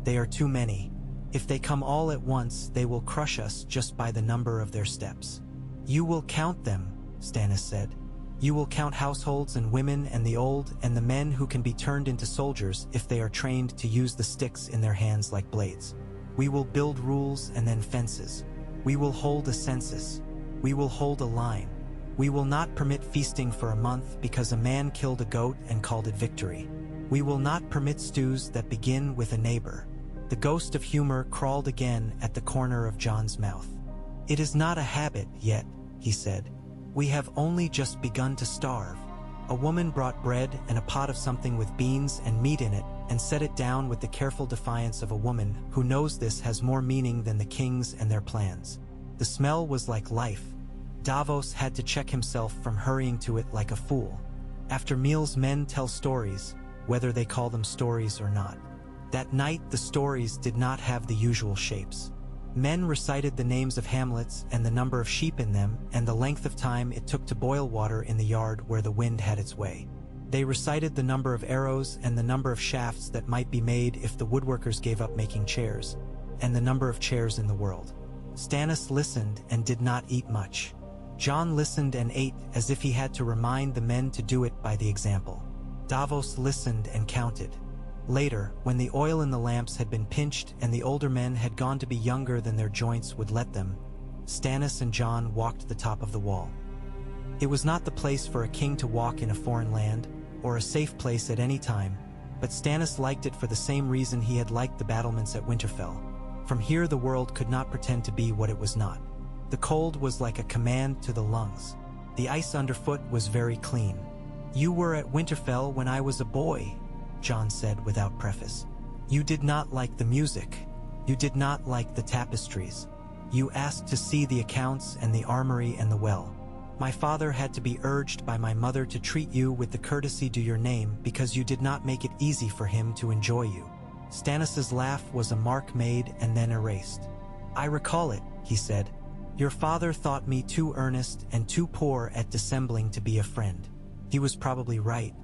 They are too many. If they come all at once, they will crush us just by the number of their steps." "You will count them," Stannis said. You will count households and women and the old and the men who can be turned into soldiers if they are trained to use the sticks in their hands like blades. We will build rules and then fences. We will hold a census. We will hold a line. We will not permit feasting for a month because a man killed a goat and called it victory. We will not permit stews that begin with a neighbor. The ghost of humor crawled again at the corner of Jon's mouth. It is not a habit yet, he said. We have only just begun to starve. A woman brought bread and a pot of something with beans and meat in it and set it down with the careful defiance of a woman who knows this has more meaning than the kings and their plans. The smell was like life. Davos had to check himself from hurrying to it like a fool. After meals, men tell stories, whether they call them stories or not. That night, the stories did not have the usual shapes. Men recited the names of hamlets and the number of sheep in them and the length of time it took to boil water in the yard where the wind had its way. They recited the number of arrows and the number of shafts that might be made if the woodworkers gave up making chairs, and the number of chairs in the world. Stannis listened and did not eat much. Jon listened and ate as if he had to remind the men to do it by the example. Davos listened and counted. Later, when the oil in the lamps had been pinched and the older men had gone to be younger than their joints would let them, Stannis and Jon walked the top of the wall. It was not the place for a king to walk in a foreign land, or a safe place at any time, but Stannis liked it for the same reason he had liked the battlements at Winterfell. From here the world could not pretend to be what it was not. The cold was like a command to the lungs. The ice underfoot was very clean. You were at Winterfell when I was a boy, Jon said without preface. You did not like the music. You did not like the tapestries. You asked to see the accounts and the armory and the well. My father had to be urged by my mother to treat you with the courtesy due your name because you did not make it easy for him to enjoy you. Stannis's laugh was a mark made and then erased. I recall it, he said. Your father thought me too earnest and too poor at dissembling to be a friend. He was probably right.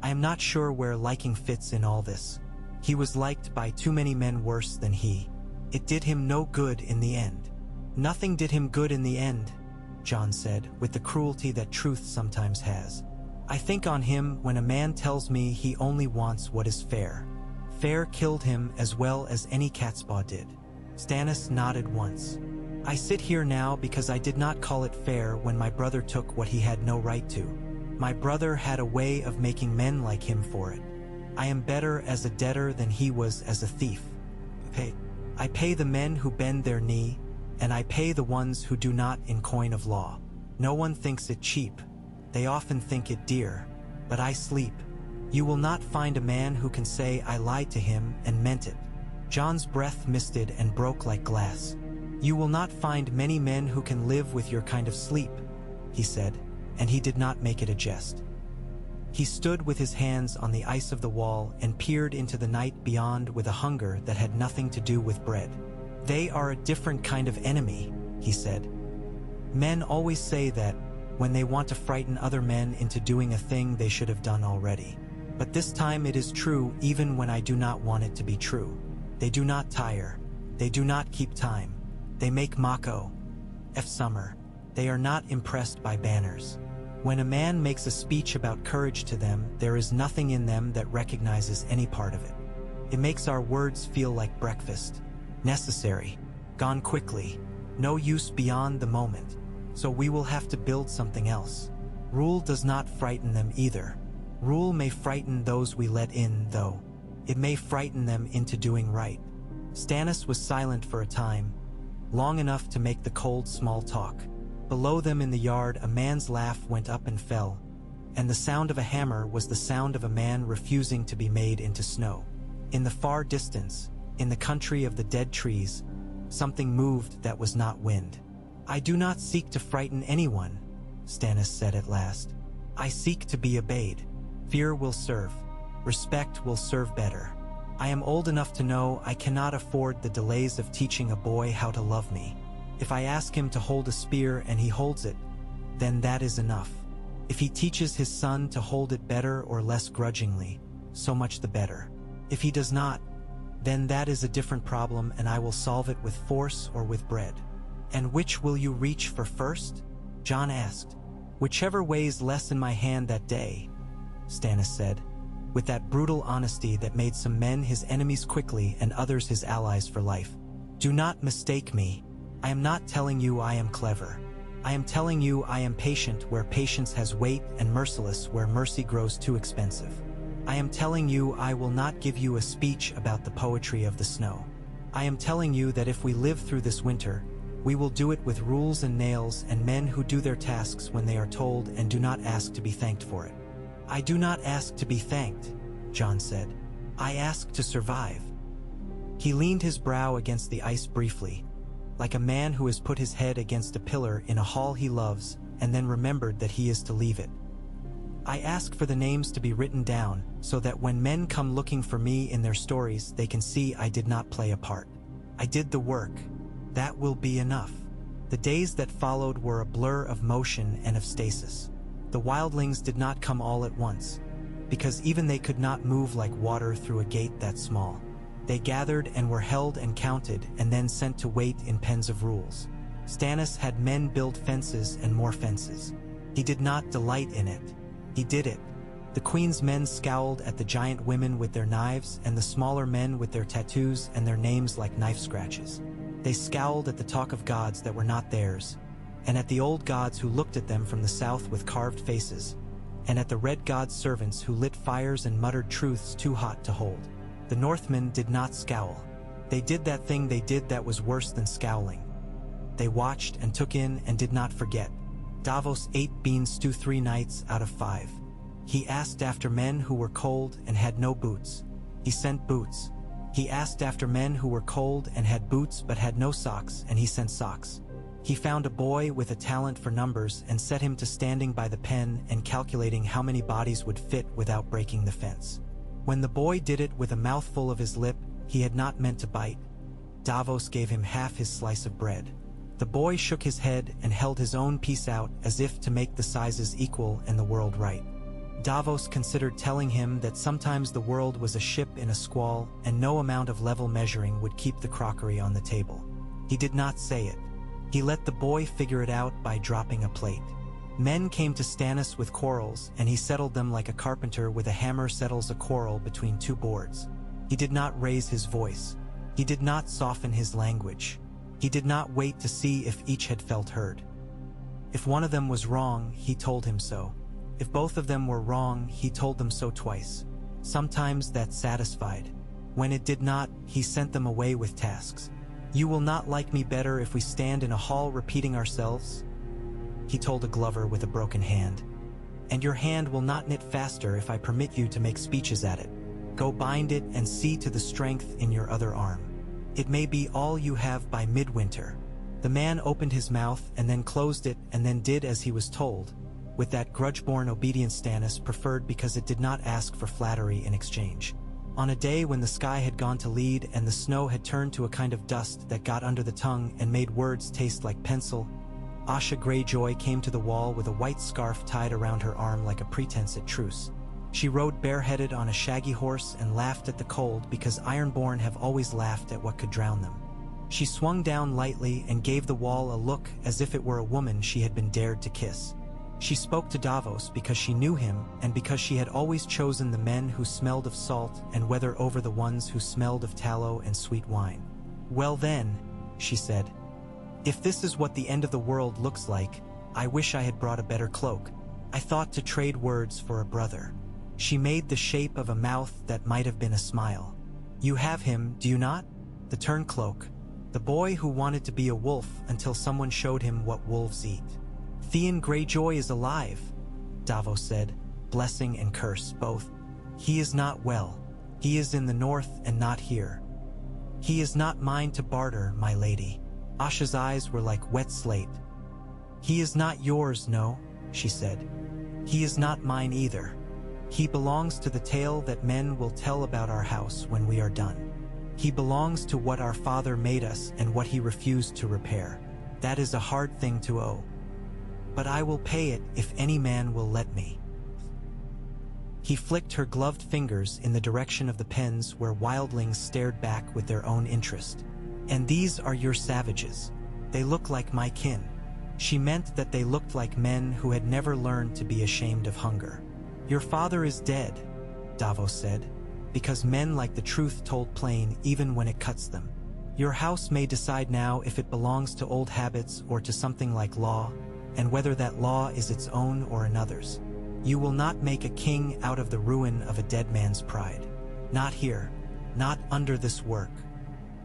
I am not sure where liking fits in all this. He was liked by too many men worse than he. It did him no good in the end. Nothing did him good in the end, Jon said, with the cruelty that truth sometimes has. I think on him when a man tells me he only wants what is fair. Fair killed him as well as any catspaw did. Stannis nodded once. I sit here now because I did not call it fair when my brother took what he had no right to. My brother had a way of making men like him for it. I am better as a debtor than he was as a thief. I pay the men who bend their knee, and I pay the ones who do not in coin of law. No one thinks it cheap. They often think it dear. But I sleep. You will not find a man who can say I lied to him and meant it. Jon's breath misted and broke like glass. You will not find many men who can live with your kind of sleep, he said, and he did not make it a jest. He stood with his hands on the ice of the wall and peered into the night beyond with a hunger that had nothing to do with bread. They are a different kind of enemy, he said. Men always say that when they want to frighten other men into doing a thing they should have done already. But this time it is true even when I do not want it to be true. They do not tire. They do not keep time. They make Mako. F. Summer. They are not impressed by banners. When a man makes a speech about courage to them, there is nothing in them that recognizes any part of it. It makes our words feel like breakfast. Necessary. Gone quickly. No use beyond the moment. So we will have to build something else. Rule does not frighten them either. Rule may frighten those we let in, though. It may frighten them into doing right. Stannis was silent for a time, long enough to make the cold small talk. Below them in the yard, a man's laugh went up and fell, and the sound of a hammer was the sound of a man refusing to be made into snow. In the far distance, in the country of the dead trees, something moved that was not wind. I do not seek to frighten anyone, Stannis said at last. I seek to be obeyed. Fear will serve. Respect will serve better. I am old enough to know I cannot afford the delays of teaching a boy how to love me. If I ask him to hold a spear and he holds it, then that is enough. If he teaches his son to hold it better or less grudgingly, so much the better. If he does not, then that is a different problem and I will solve it with force or with bread. And which will you reach for first? Jon asked. "Whichever weighs less in my hand that day," Stannis said, with that brutal honesty that made some men his enemies quickly and others his allies for life. "Do not mistake me. I am not telling you I am clever. I am telling you I am patient where patience has weight and merciless where mercy grows too expensive. I am telling you I will not give you a speech about the poetry of the snow. I am telling you that if we live through this winter, we will do it with rules and nails and men who do their tasks when they are told and do not ask to be thanked for it." "I do not ask to be thanked," Jon said. "I ask to survive." He leaned his brow against the ice briefly, like a man who has put his head against a pillar in a hall he loves and then remembered that he is to leave it. "I ask for the names to be written down so that when men come looking for me in their stories, they can see I did not play a part. I did the work. That will be enough." The days that followed were a blur of motion and of stasis. The wildlings did not come all at once, because even they could not move like water through a gate that small. They gathered and were held and counted and then sent to wait in pens of rules. Stannis had men build fences and more fences. He did not delight in it. He did it. The queen's men scowled at the giant women with their knives and the smaller men with their tattoos and their names like knife scratches. They scowled at the talk of gods that were not theirs, and at the old gods who looked at them from the south with carved faces, and at the red god's servants who lit fires and muttered truths too hot to hold. The Northmen did not scowl. They did that thing they did that was worse than scowling. They watched and took in and did not forget. Davos ate bean stew 3 nights out of 5. He asked after men who were cold and had no boots. He sent boots. He asked after men who were cold and had boots but had no socks, and he sent socks. He found a boy with a talent for numbers and set him to standing by the pen and calculating how many bodies would fit without breaking the fence. When the boy did it with a mouthful of his lip, he had not meant to bite. Davos gave him half his slice of bread. The boy shook his head and held his own piece out as if to make the sizes equal and the world right. Davos considered telling him that sometimes the world was a ship in a squall and no amount of level measuring would keep the crockery on the table. He did not say it. He let the boy figure it out by dropping a plate. Men came to Stannis with quarrels, and he settled them like a carpenter with a hammer settles a quarrel between 2 boards. He did not raise his voice. He did not soften his language. He did not wait to see if each had felt heard. If one of them was wrong, he told him so. If both of them were wrong, he told them so twice. Sometimes that satisfied. When it did not, he sent them away with tasks. "You will not like me better if we stand in a hall repeating ourselves," he told a glover with a broken hand. "And your hand will not knit faster if I permit you to make speeches at it. Go bind it and see to the strength in your other arm. It may be all you have by midwinter." The man opened his mouth and then closed it and then did as he was told, with that grudge-born obedience Stannis preferred because it did not ask for flattery in exchange. On a day when the sky had gone to lead and the snow had turned to a kind of dust that got under the tongue and made words taste like pencil, Asha Greyjoy came to the wall with a white scarf tied around her arm like a pretense at truce. She rode bareheaded on a shaggy horse and laughed at the cold because Ironborn have always laughed at what could drown them. She swung down lightly and gave the wall a look as if it were a woman she had been dared to kiss. She spoke to Davos because she knew him and because she had always chosen the men who smelled of salt and whether over the ones who smelled of tallow and sweet wine. "Well then," she said, "if this is what the end of the world looks like, I wish I had brought a better cloak. I thought to trade words for a brother." She made the shape of a mouth that might have been a smile. "You have him, do you not? The turncloak. The boy who wanted to be a wolf until someone showed him what wolves eat." "Theon Greyjoy is alive," Davos said, blessing and curse both. "He is not well. He is in the north and not here. He is not mine to barter, my lady." Asha's eyes were like wet slate. "He is not yours, no," she said. "He is not mine either. He belongs to the tale that men will tell about our house when we are done. He belongs to what our father made us and what he refused to repair. That is a hard thing to owe. But I will pay it if any man will let me." He flicked her gloved fingers in the direction of the pens where wildlings stared back with their own interest. "And these are your savages. They look like my kin." She meant that they looked like men who had never learned to be ashamed of hunger. "Your father is dead," Davos said, "because men like the truth told plain even when it cuts them. Your house may decide now if it belongs to old habits or to something like law, and whether that law is its own or another's. You will not make a king out of the ruin of a dead man's pride. Not here, not under this work."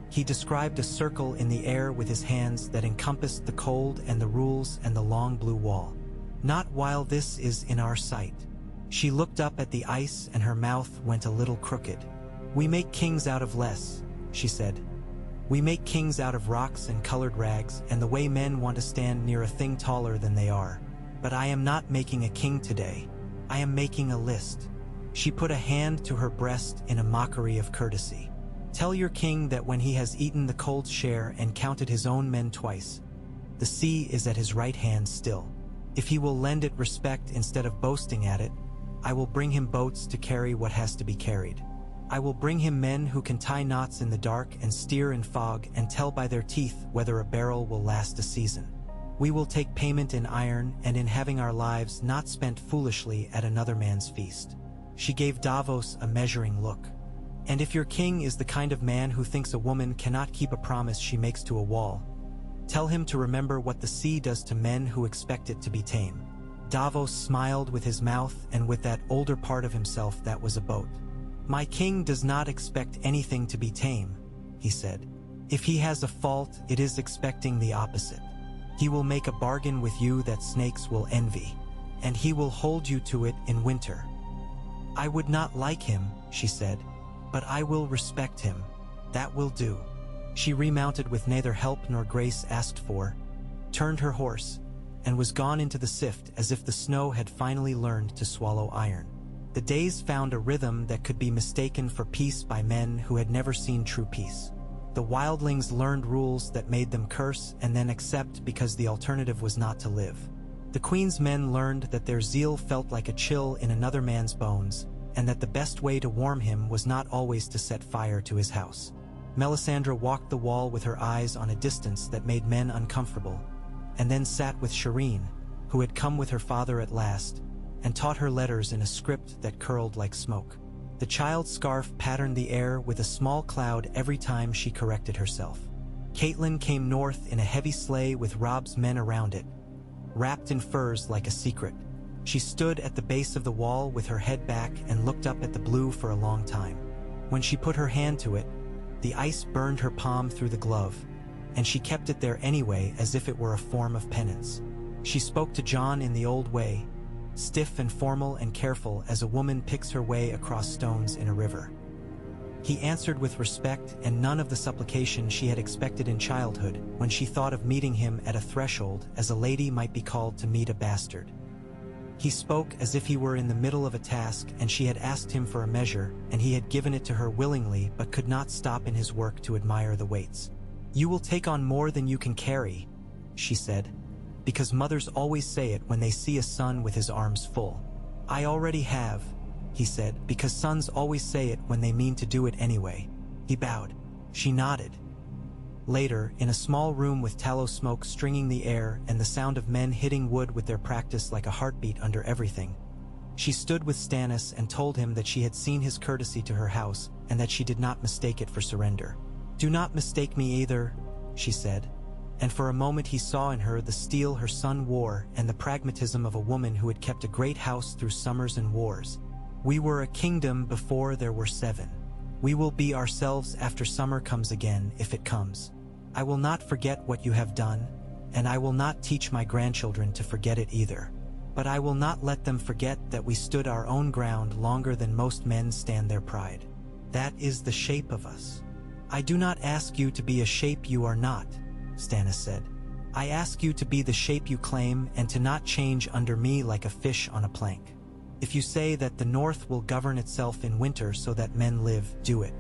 He described a circle in the air with his hands that encompassed the cold and the rules and the long blue wall. "Not while this is in our sight." She looked up at the ice and her mouth went a little crooked. "We make kings out of less," she said. "We make kings out of rocks and colored rags and the way men want to stand near a thing taller than they are. But I am not making a king today. I am making a list." She put a hand to her breast in a mockery of courtesy. "Tell your king that when he has eaten the cold share and counted his own men twice, the sea is at his right hand still. If he will lend it respect instead of boasting at it, I will bring him boats to carry what has to be carried. I will bring him men who can tie knots in the dark and steer in fog and tell by their teeth whether a barrel will last a season. We will take payment in iron and in having our lives not spent foolishly at another man's feast." She gave Davos a measuring look. "And if your king is the kind of man who thinks a woman cannot keep a promise she makes to a wall, tell him to remember what the sea does to men who expect it to be tame." Davos smiled with his mouth and with that older part of himself that was a boat. "My king does not expect anything to be tame," he said. "If he has a fault, it is expecting the opposite. He will make a bargain with you that snakes will envy, and he will hold you to it in winter." "I would not like him," she said, "but I will respect him. That will do." She remounted with neither help nor grace asked for, turned her horse, and was gone into the sift as if the snow had finally learned to swallow iron. The days found a rhythm that could be mistaken for peace by men who had never seen true peace. The wildlings learned rules that made them curse and then accept because the alternative was not to live. The queen's men learned that their zeal felt like a chill in another man's bones, and that the best way to warm him was not always to set fire to his house. Melisandre walked the wall with her eyes on a distance that made men uncomfortable, and then sat with Shireen, who had come with her father at last, and taught her letters in a script that curled like smoke. The child's scarf patterned the air with a small cloud every time she corrected herself. Catelyn came north in a heavy sleigh with Robb's men around it, wrapped in furs like a secret. She stood at the base of the wall with her head back and looked up at the blue for a long time. When she put her hand to it, the ice burned her palm through the glove, and she kept it there anyway as if it were a form of penance. She spoke to Jon in the old way, stiff and formal and careful as a woman picks her way across stones in a river. He answered with respect and none of the supplication she had expected in childhood when she thought of meeting him at a threshold as a lady might be called to meet a bastard. He spoke as if he were in the middle of a task and she had asked him for a measure and he had given it to her willingly but could not stop in his work to admire the weights. "You will take on more than you can carry," she said, "because mothers always say it when they see a son with his arms full." "I already have," he said, "because sons always say it when they mean to do it anyway." He bowed. She nodded. Later, in a small room with tallow smoke stringing the air and the sound of men hitting wood with their practice like a heartbeat under everything, she stood with Stannis and told him that she had seen his courtesy to her house and that she did not mistake it for surrender. "Do not mistake me either," she said, and for a moment he saw in her the steel her son wore and the pragmatism of a woman who had kept a great house through summers and wars. "We were a kingdom before there were 7. We will be ourselves after summer comes again, if it comes. I will not forget what you have done, and I will not teach my grandchildren to forget it either. But I will not let them forget that we stood our own ground longer than most men stand their pride. That is the shape of us." "I do not ask you to be a shape you are not," Stannis said. "I ask you to be the shape you claim and to not change under me like a fish on a plank. If you say that the North will govern itself in winter so that men live, do it.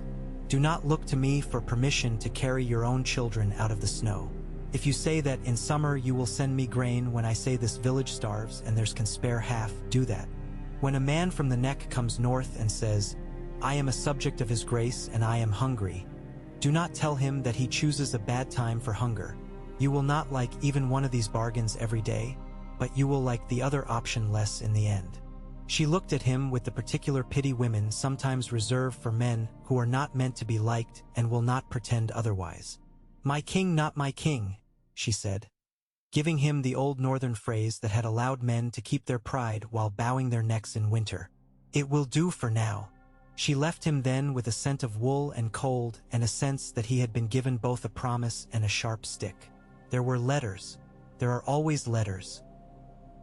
Do not look to me for permission to carry your own children out of the snow. If you say that in summer you will send me grain when I say this village starves and there's can spare half, do that. When a man from the neck comes north and says, 'I am a subject of his grace and I am hungry,' do not tell him that he chooses a bad time for hunger. You will not like even one of these bargains every day, but you will like the other option less in the end." She looked at him with the particular pity women sometimes reserve for men who are not meant to be liked and will not pretend otherwise. "My king, not my king," she said, giving him the old northern phrase that had allowed men to keep their pride while bowing their necks in winter. "It will do for now." She left him then with a scent of wool and cold and a sense that he had been given both a promise and a sharp stick. There were letters. There are always letters.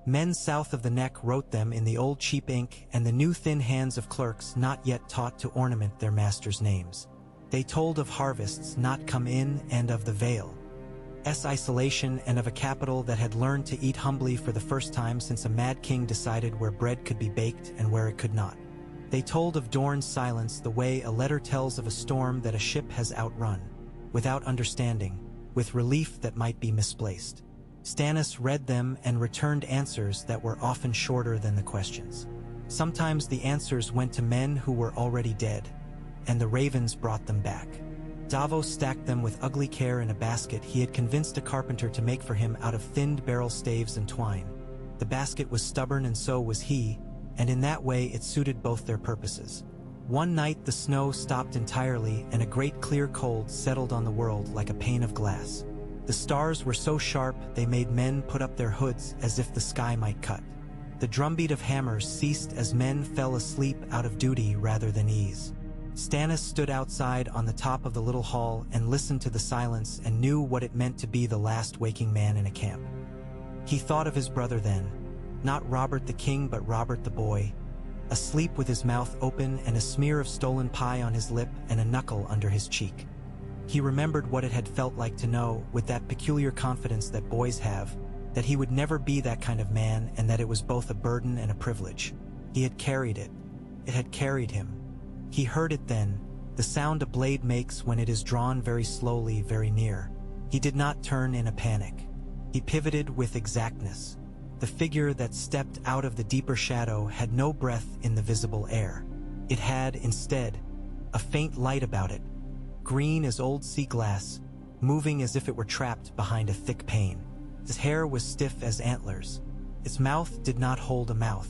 Men south of the neck wrote them in the old cheap ink and the new thin hands of clerks not yet taught to ornament their masters' names. They told of harvests not come in and of the Vale's isolation and of a capital that had learned to eat humbly for the first time since a mad king decided where bread could be baked and where it could not. They told of Dorne's silence the way a letter tells of a storm that a ship has outrun, without understanding, with relief that might be misplaced. Stannis read them and returned answers that were often shorter than the questions. Sometimes the answers went to men who were already dead, and the ravens brought them back. Davos stacked them with ugly care in a basket he had convinced a carpenter to make for him out of thinned barrel staves and twine. The basket was stubborn and so was he, and in that way it suited both their purposes. One night the snow stopped entirely and a great clear cold settled on the world like a pane of glass. The stars were so sharp they made men put up their hoods as if the sky might cut. The drumbeat of hammers ceased as men fell asleep out of duty rather than ease. Stannis stood outside on the top of the little hall and listened to the silence and knew what it meant to be the last waking man in a camp. He thought of his brother then, not Robert the king but Robert the boy, asleep with his mouth open and a smear of stolen pie on his lip and a knuckle under his cheek. He remembered what it had felt like to know, with that peculiar confidence that boys have, that he would never be that kind of man and that it was both a burden and a privilege. He had carried it. It had carried him. He heard it then, the sound a blade makes when it is drawn very slowly, very near. He did not turn in a panic. He pivoted with exactness. The figure that stepped out of the deeper shadow had no breath in the visible air. It had, instead, a faint light about it, green as old sea glass, moving as if it were trapped behind a thick pane. His hair was stiff as antlers. Its mouth did not hold a mouth.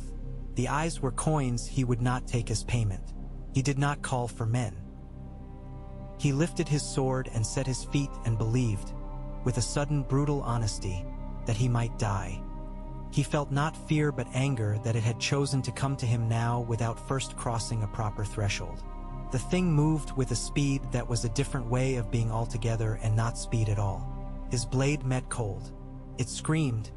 The eyes were coins he would not take as payment. He did not call for men. He lifted his sword and set his feet and believed, with a sudden brutal honesty, that he might die. He felt not fear but anger that it had chosen to come to him now without first crossing a proper threshold. The thing moved with a speed that was a different way of being altogether and not speed at all. His blade met cold. It screamed,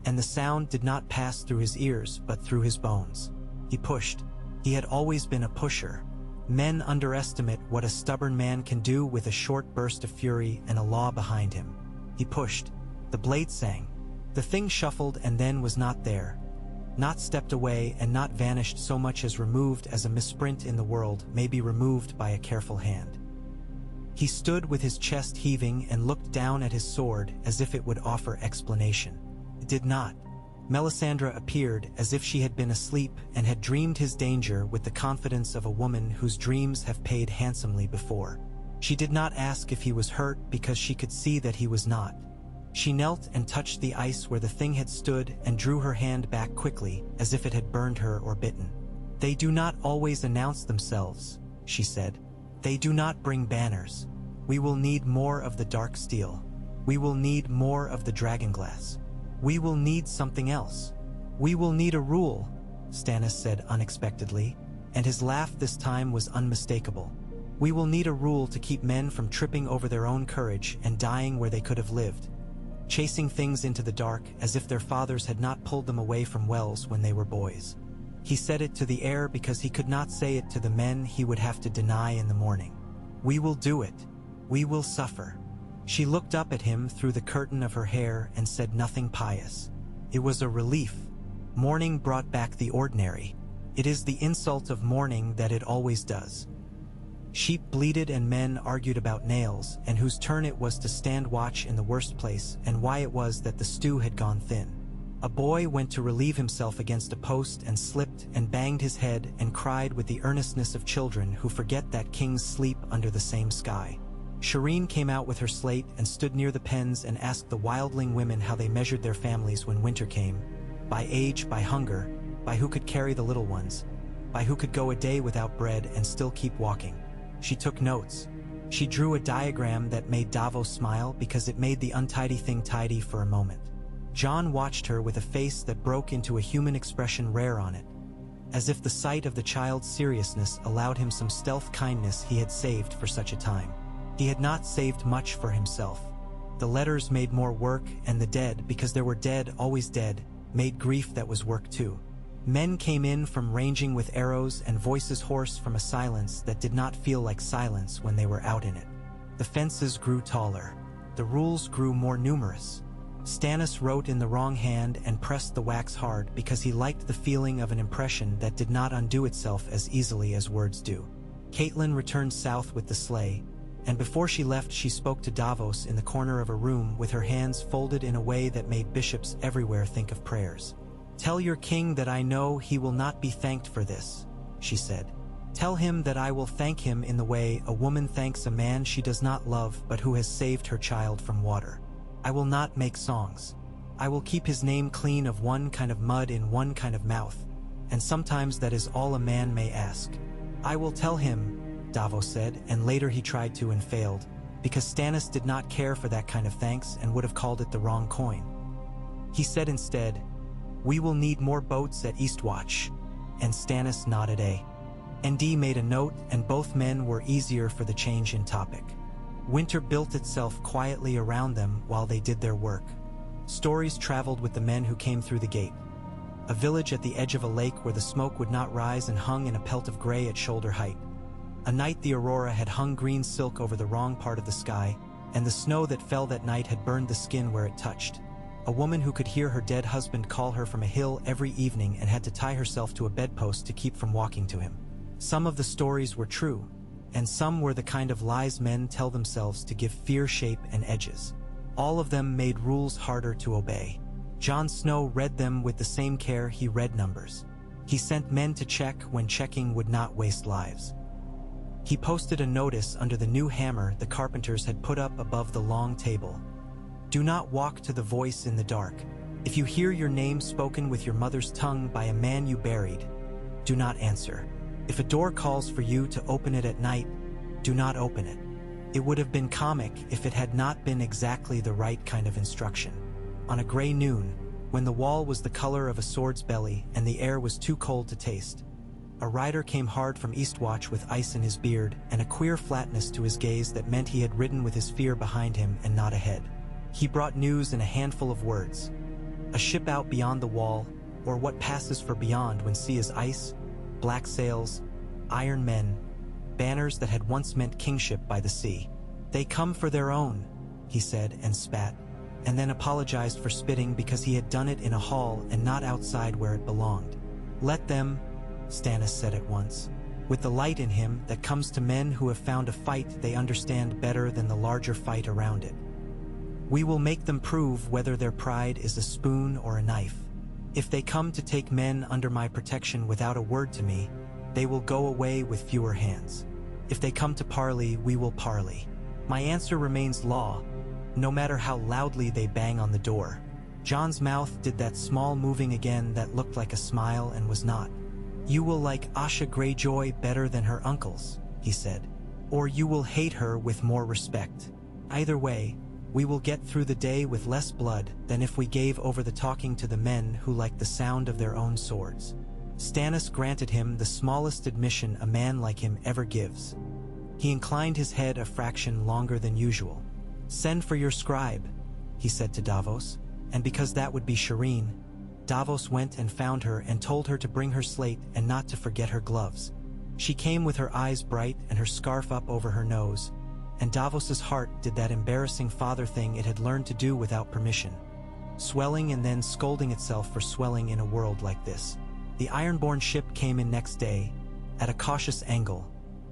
and the sound did not pass through his ears but through his bones. He pushed. He had always been a pusher. Men underestimate what a stubborn man can do with a short burst of fury and a law behind him. He pushed. The blade sang. The thing shuffled and then was not there. Not stepped away and not vanished so much as removed as a misprint in the world may be removed by a careful hand. He stood with his chest heaving and looked down at his sword as if it would offer explanation. It did not. Melisandre appeared as if she had been asleep and had dreamed his danger with the confidence of a woman whose dreams have paid handsomely before. She did not ask if he was hurt because she could see that he was not. She knelt and touched the ice where the thing had stood and drew her hand back quickly as if it had burned her or bitten. "They do not always announce themselves," she said. "They do not bring banners. We will need more of the dark steel. We will need more of the dragonglass. We will need something else. We will need a rule," Stannis said unexpectedly, and his laugh this time was unmistakable. "We will need a rule to keep men from tripping over their own courage and dying where they could have lived, chasing things into the dark as if their fathers had not pulled them away from wells when they were boys." He said it to the air because he could not say it to the men he would have to deny in the morning. "We will do it. We will suffer." She looked up at him through the curtain of her hair and said nothing pious. It was a relief. Mourning brought back the ordinary. It is the insult of mourning that it always does. Sheep bleated and men argued about nails and whose turn it was to stand watch in the worst place and why it was that the stew had gone thin. A boy went to relieve himself against a post and slipped and banged his head and cried with the earnestness of children who forget that kings sleep under the same sky. Shireen came out with her slate and stood near the pens and asked the wildling women how they measured their families when winter came. By age, by hunger, by who could carry the little ones, by who could go a day without bread and still keep walking. She took notes. She drew a diagram that made Davos smile because it made the untidy thing tidy for a moment. Jon watched her with a face that broke into a human expression rare on it, as if the sight of the child's seriousness allowed him some stealth kindness he had saved for such a time. He had not saved much for himself. The letters made more work, and the dead, because there were dead, always dead, made grief that was work too. Men came in from ranging with arrows and voices hoarse from a silence that did not feel like silence when they were out in it. The fences grew taller. The rules grew more numerous. Stannis wrote in the wrong hand and pressed the wax hard because he liked the feeling of an impression that did not undo itself as easily as words do. Catelyn returned south with the sleigh, and before she left she spoke to Davos in the corner of a room with her hands folded in a way that made bishops everywhere think of prayers. "Tell your king that I know he will not be thanked for this," she said. "Tell him that I will thank him in the way a woman thanks a man she does not love but who has saved her child from water. I will not make songs. I will keep his name clean of one kind of mud in one kind of mouth, and sometimes that is all a man may ask. I will tell him," Davos said, and later he tried to and failed, because Stannis did not care for that kind of thanks and would have called it the wrong coin. He said instead, "We will need more boats at Eastwatch," and Stannis nodded and made a note, and both men were easier for the change in topic. Winter built itself quietly around them while they did their work. Stories traveled with the men who came through the gate. A village at the edge of a lake where the smoke would not rise and hung in a pelt of gray at shoulder height. A night the aurora had hung green silk over the wrong part of the sky, and the snow that fell that night had burned the skin where it touched. A woman who could hear her dead husband call her from a hill every evening and had to tie herself to a bedpost to keep from walking to him. Some of the stories were true, and some were the kind of lies men tell themselves to give fear shape and edges. All of them made rules harder to obey. Jon Snow read them with the same care he read numbers. He sent men to check when checking would not waste lives. He posted a notice under the new hammer the carpenters had put up above the long table. "Do not walk to the voice in the dark. If you hear your name spoken with your mother's tongue by a man you buried, do not answer. If a door calls for you to open it at night, do not open it." It would have been comic if it had not been exactly the right kind of instruction. On a gray noon, when the wall was the color of a sword's belly and the air was too cold to taste, a rider came hard from Eastwatch with ice in his beard and a queer flatness to his gaze that meant he had ridden with his fear behind him and not ahead. He brought news in a handful of words. A ship out beyond the wall, or what passes for beyond when sea is ice, black sails, iron men, banners that had once meant kingship by the sea. "They come for their own," he said and spat, and then apologized for spitting because he had done it in a hall and not outside where it belonged. "Let them," Stannis said at once, with the light in him that comes to men who have found a fight they understand better than the larger fight around it. "We will make them prove whether their pride is a spoon or a knife. If they come to take men under my protection without a word to me, they will go away with fewer hands. If they come to parley, we will parley. My answer remains law, no matter how loudly they bang on the door." Jon's mouth did that small moving again that looked like a smile and was not. "You will like Asha Greyjoy better than her uncles," he said. "Or you will hate her with more respect. Either way, we will get through the day with less blood than if we gave over the talking to the men who like the sound of their own swords." Stannis granted him the smallest admission a man like him ever gives. He inclined his head a fraction longer than usual. "Send for your scribe," he said to Davos, and because that would be Shireen, Davos went and found her and told her to bring her slate and not to forget her gloves. She came with her eyes bright and her scarf up over her nose, and Davos's heart did that embarrassing father thing it had learned to do without permission, swelling and then scolding itself for swelling in a world like this. The Ironborn ship came in next day, at a cautious angle,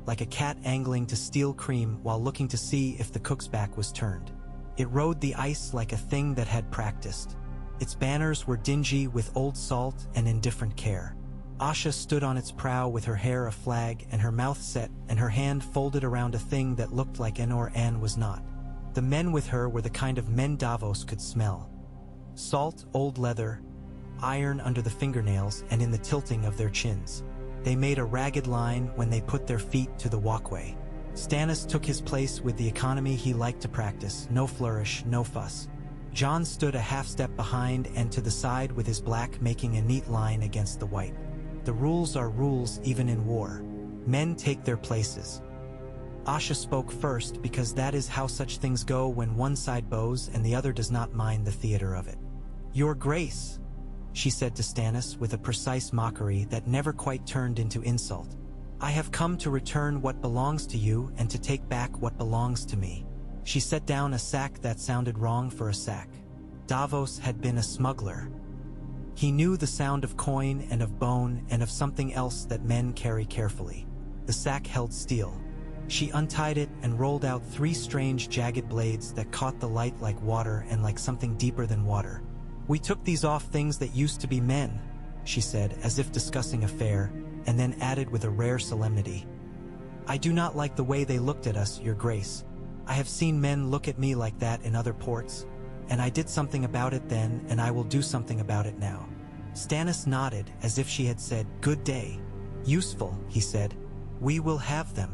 like a cat angling to steal cream while looking to see if the cook's back was turned. It rode the ice like a thing that had practiced. Its banners were dingy with old salt and indifferent care. Asha stood on its prow with her hair a flag and her mouth set and her hand folded around a thing that looked like Enor and was not. The men with her were the kind of men Davos could smell. Salt, old leather, iron under the fingernails and in the tilting of their chins. They made a ragged line when they put their feet to the walkway. Stannis took his place with the economy he liked to practice, no flourish, no fuss. Jon stood a half step behind and to the side with his black making a neat line against the white. The rules are rules even in war. Men take their places. Asha spoke first because that is how such things go when one side bows and the other does not mind the theater of it. "Your Grace," she said to Stannis with a precise mockery that never quite turned into insult. "I have come to return what belongs to you and to take back what belongs to me." She set down a sack that sounded wrong for a sack. Davos had been a smuggler. He knew the sound of coin and of bone and of something else that men carry carefully. The sack held steel. She untied it and rolled out 3 strange jagged blades that caught the light like water and like something deeper than water. "We took these off things that used to be men," she said, as if discussing a fair, and then added with a rare solemnity. "I do not like the way they looked at us, Your Grace. I have seen men look at me like that in other ports, and I did something about it then and I will do something about it now." Stannis nodded as if she had said, "Good day." "Useful," he said. "We will have them."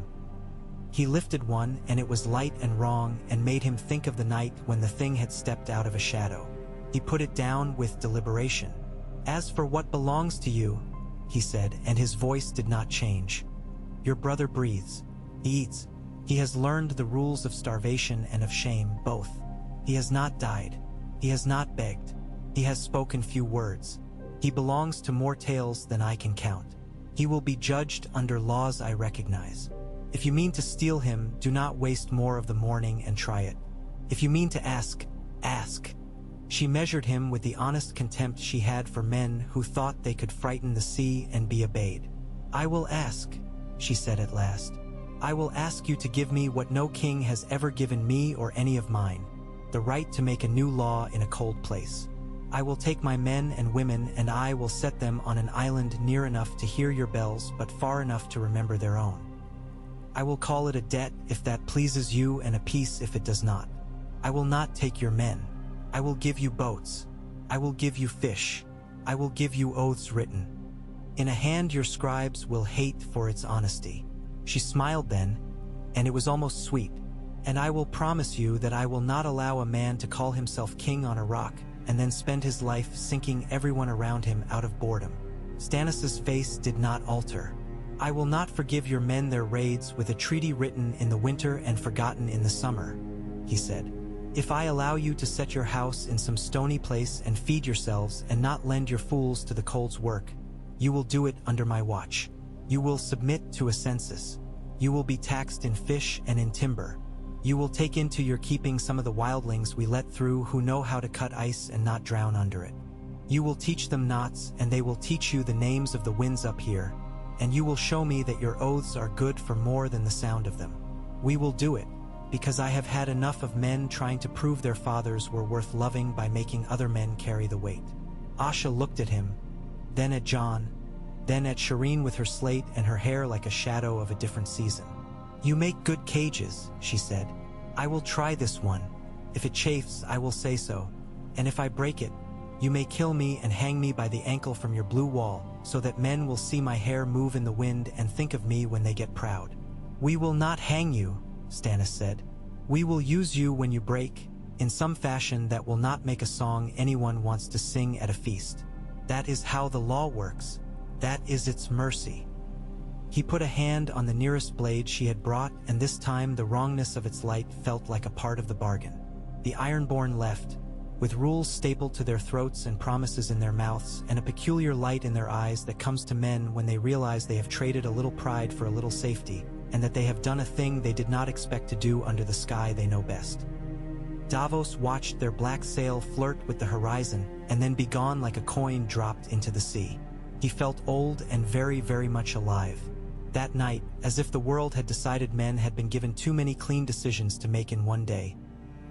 He lifted one and it was light and wrong and made him think of the night when the thing had stepped out of a shadow. He put it down with deliberation. "As for what belongs to you," he said, and his voice did not change. "Your brother breathes. He eats. He has learned the rules of starvation and of shame, both. He has not died. He has not begged. He has spoken few words. He belongs to more tales than I can count. He will be judged under laws I recognize. If you mean to steal him, do not waste more of the morning and try it. If you mean to ask, ask." She measured him with the honest contempt she had for men who thought they could frighten the sea and be obeyed. "I will ask," she said at last. "I will ask you to give me what no king has ever given me or any of mine, the right to make a new law in a cold place. I will take my men and women and I will set them on an island near enough to hear your bells but far enough to remember their own. I will call it a debt if that pleases you and a peace if it does not. I will not take your men. I will give you boats. I will give you fish. I will give you oaths written. In a hand your scribes will hate for its honesty." She smiled then, and it was almost sweet. "And I will promise you that I will not allow a man to call himself king on a rock and then spend his life sinking everyone around him out of boredom." Stannis's face did not alter. "I will not forgive your men their raids with a treaty written in the winter and forgotten in the summer," he said. "If I allow you to set your house in some stony place and feed yourselves and not lend your fools to the cold's work, you will do it under my watch. You will submit to a census. You will be taxed in fish and in timber. You will take into your keeping some of the wildlings we let through who know how to cut ice and not drown under it. You will teach them knots and they will teach you the names of the winds up here, and you will show me that your oaths are good for more than the sound of them. We will do it, because I have had enough of men trying to prove their fathers were worth loving by making other men carry the weight." Asha looked at him, then at Jon, then at Shireen with her slate and her hair like a shadow of a different season. "You make good cages," she said. "I will try this one. If it chafes, I will say so. And if I break it, you may kill me and hang me by the ankle from your blue wall, so that men will see my hair move in the wind and think of me when they get proud." "We will not hang you," Stannis said. "We will use you when you break, in some fashion that will not make a song anyone wants to sing at a feast. That is how the law works. That is its mercy." He put a hand on the nearest blade she had brought, and this time the wrongness of its light felt like a part of the bargain. The Ironborn left, with rules stapled to their throats and promises in their mouths, and a peculiar light in their eyes that comes to men when they realize they have traded a little pride for a little safety, and that they have done a thing they did not expect to do under the sky they know best. Davos watched their black sail flirt with the horizon and then be gone like a coin dropped into the sea. He felt old and very, very much alive. That night, as if the world had decided men had been given too many clean decisions to make in one day,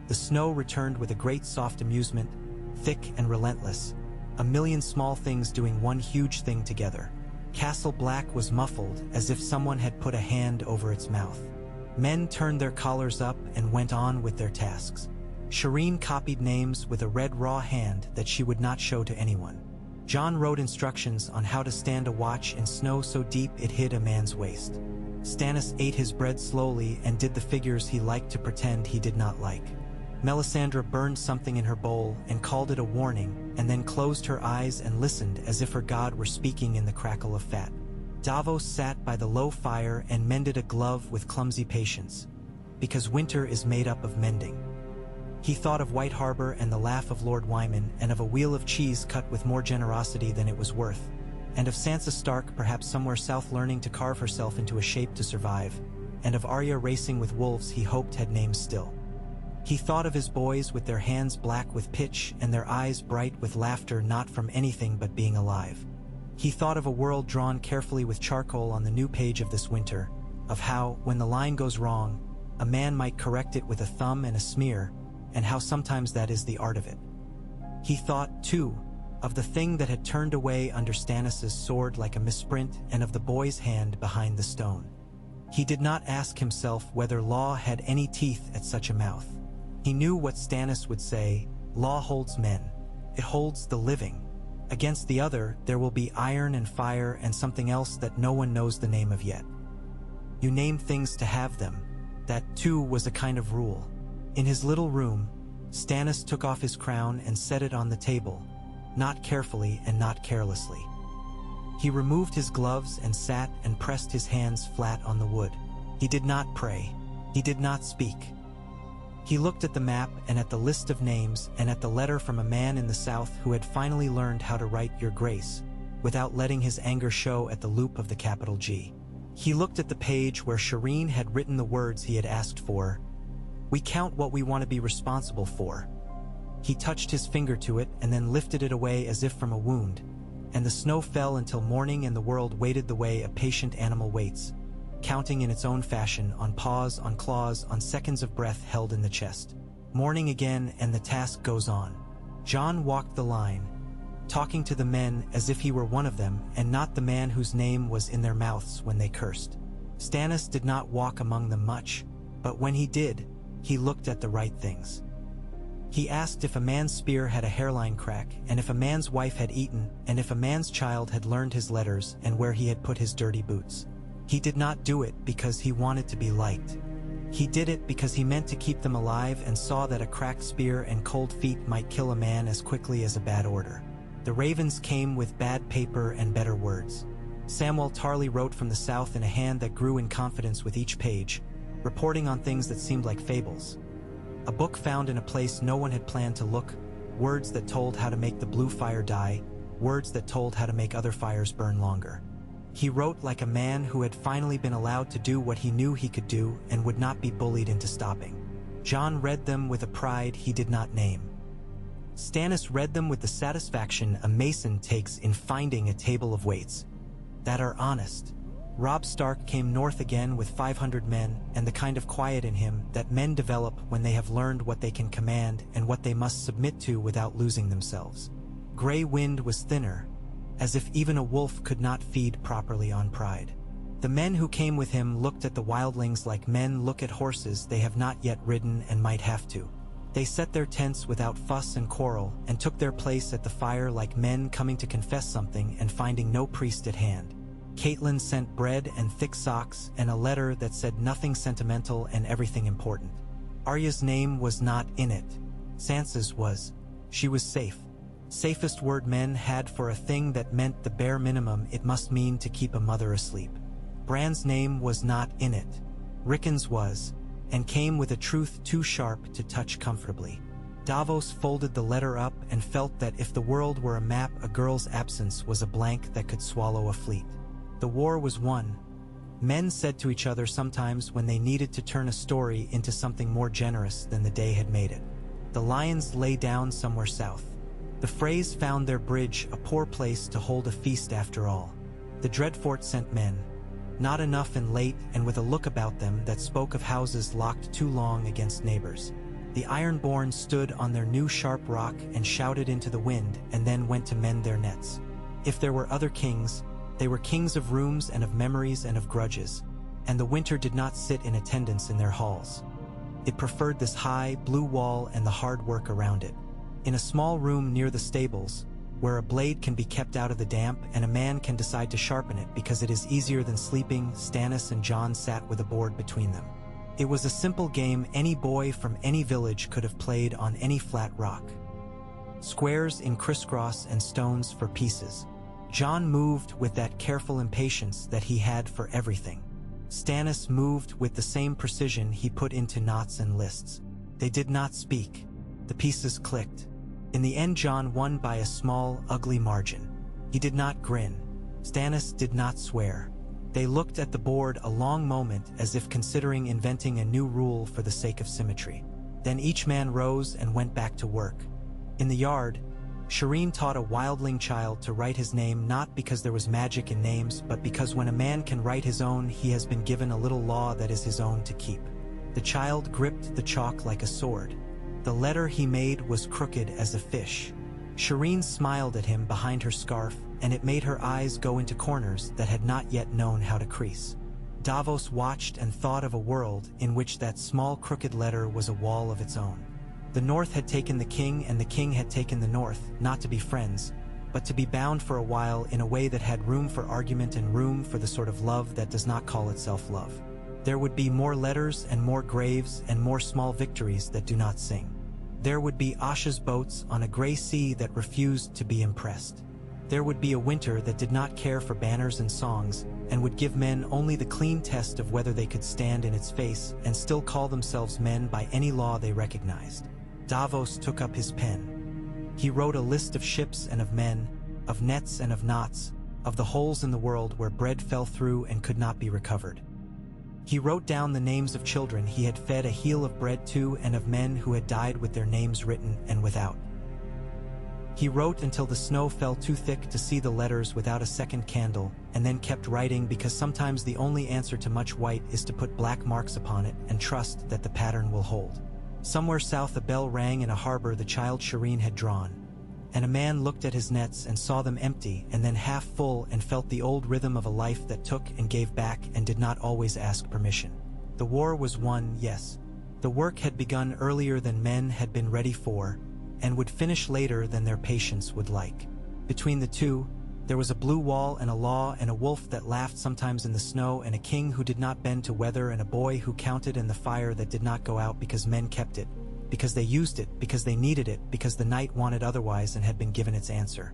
the snow returned with a great soft amusement, thick and relentless, a million small things doing one huge thing together. Castle Black was muffled, as if someone had put a hand over its mouth. Men turned their collars up and went on with their tasks. Shireen copied names with a red raw hand that she would not show to anyone. Jon wrote instructions on how to stand a watch in snow so deep it hid a man's waist. Stannis ate his bread slowly and did the figures he liked to pretend he did not like. Melisandre burned something in her bowl and called it a warning, and then closed her eyes and listened as if her god were speaking in the crackle of fat. Davos sat by the low fire and mended a glove with clumsy patience, because winter is made up of mending. He thought of White Harbor and the laugh of Lord Wyman, and of a wheel of cheese cut with more generosity than it was worth, and of Sansa Stark perhaps somewhere south learning to carve herself into a shape to survive, and of Arya racing with wolves he hoped had names still. He thought of his boys with their hands black with pitch and their eyes bright with laughter, not from anything but being alive. He thought of a world drawn carefully with charcoal on the new page of this winter, of how, when the line goes wrong, a man might correct it with a thumb and a smear, and how sometimes that is the art of it. He thought, too, of the thing that had turned away under Stannis' sword like a misprint, and of the boy's hand behind the stone. He did not ask himself whether law had any teeth at such a mouth. He knew what Stannis would say: law holds men. It holds the living. Against the other, there will be iron and fire and something else that no one knows the name of yet. You name things to have them. That, too, was a kind of rule. In his little room, Stannis took off his crown and set it on the table, not carefully and not carelessly. He removed his gloves and sat and pressed his hands flat on the wood. He did not pray. He did not speak. He looked at the map and at the list of names and at the letter from a man in the south who had finally learned how to write Your Grace, without letting his anger show at the loop of the capital G. He looked at the page where Shireen had written the words he had asked for. We count what we want to be responsible for. He touched his finger to it and then lifted it away as if from a wound, and the snow fell until morning and the world waited the way a patient animal waits, counting in its own fashion, on paws, on claws, on seconds of breath held in the chest. Morning again, and the task goes on. Jon walked the line, talking to the men as if he were one of them and not the man whose name was in their mouths when they cursed. Stannis did not walk among them much, but when he did, he looked at the right things. He asked if a man's spear had a hairline crack, and if a man's wife had eaten, and if a man's child had learned his letters, and where he had put his dirty boots. He did not do it because he wanted to be liked. He did it because he meant to keep them alive and saw that a cracked spear and cold feet might kill a man as quickly as a bad order. The ravens came with bad paper and better words. Samwell Tarly wrote from the south in a hand that grew in confidence with each page, reporting on things that seemed like fables. A book found in a place no one had planned to look, words that told how to make the blue fire die, words that told how to make other fires burn longer. He wrote like a man who had finally been allowed to do what he knew he could do and would not be bullied into stopping. Jon read them with a pride he did not name. Stannis read them with the satisfaction a mason takes in finding a table of weights that are honest. Robb Stark came north again with 500 men, and the kind of quiet in him that men develop when they have learned what they can command and what they must submit to without losing themselves. Grey Wind was thinner, as if even a wolf could not feed properly on pride. The men who came with him looked at the wildlings like men look at horses they have not yet ridden and might have to. They set their tents without fuss and quarrel, and took their place at the fire like men coming to confess something and finding no priest at hand. Catelyn sent bread and thick socks and a letter that said nothing sentimental and everything important. Arya's name was not in it. Sansa's was. She was safe. Safest word men had for a thing that meant the bare minimum it must mean to keep a mother asleep. Bran's name was not in it. Rickon's was, and came with a truth too sharp to touch comfortably. Davos folded the letter up and felt that if the world were a map, a girl's absence was a blank that could swallow a fleet. The war was won. Men said to each other sometimes when they needed to turn a story into something more generous than the day had made it. The lions lay down somewhere south. The Freys found their bridge a poor place to hold a feast after all. The Dreadfort sent men, not enough and late, and with a look about them that spoke of houses locked too long against neighbors. The Ironborn stood on their new sharp rock and shouted into the wind, and then went to mend their nets. If there were other kings, They were kings of rooms and of memories and of grudges, and the winter did not sit in attendance in their halls. It preferred this high, blue wall and the hard work around it. In a small room near the stables, where a blade can be kept out of the damp and a man can decide to sharpen it because it is easier than sleeping, Stannis and Jon sat with a board between them. It was a simple game any boy from any village could have played on any flat rock. Squares in crisscross and stones for pieces. Jon moved with that careful impatience that he had for everything. Stannis moved with the same precision he put into knots and lists. They did not speak. The pieces clicked. In the end, Jon won by a small, ugly margin. He did not grin. Stannis did not swear. They looked at the board a long moment as if considering inventing a new rule for the sake of symmetry. Then each man rose and went back to work. In the yard, Shireen taught a wildling child to write his name not because there was magic in names, but because when a man can write his own, he has been given a little law that is his own to keep. The child gripped the chalk like a sword. The letter he made was crooked as a fish. Shireen smiled at him behind her scarf, and it made her eyes go into corners that had not yet known how to crease. Davos watched and thought of a world in which that small crooked letter was a wall of its own. The North had taken the king and the king had taken the North, not to be friends, but to be bound for a while in a way that had room for argument and room for the sort of love that does not call itself love. There would be more letters and more graves and more small victories that do not sing. There would be Asha's boats on a gray sea that refused to be impressed. There would be a winter that did not care for banners and songs and would give men only the clean test of whether they could stand in its face and still call themselves men by any law they recognized. Davos took up his pen. He wrote a list of ships and of men, of nets and of knots, of the holes in the world where bread fell through and could not be recovered. He wrote down the names of children he had fed a heel of bread to and of men who had died with their names written and without. He wrote until the snow fell too thick to see the letters without a second candle, and then kept writing because sometimes the only answer to much white is to put black marks upon it and trust that the pattern will hold. Somewhere south a bell rang in a harbor the child Shireen had drawn, and a man looked at his nets and saw them empty and then half full and felt the old rhythm of a life that took and gave back and did not always ask permission. The war was won, yes. The work had begun earlier than men had been ready for, and would finish later than their patience would like. Between the two, there was a blue wall and a law and a wolf that laughed sometimes in the snow and a king who did not bend to weather and a boy who counted and the fire that did not go out because men kept it, because they used it, because they needed it, because the night wanted otherwise and had been given its answer.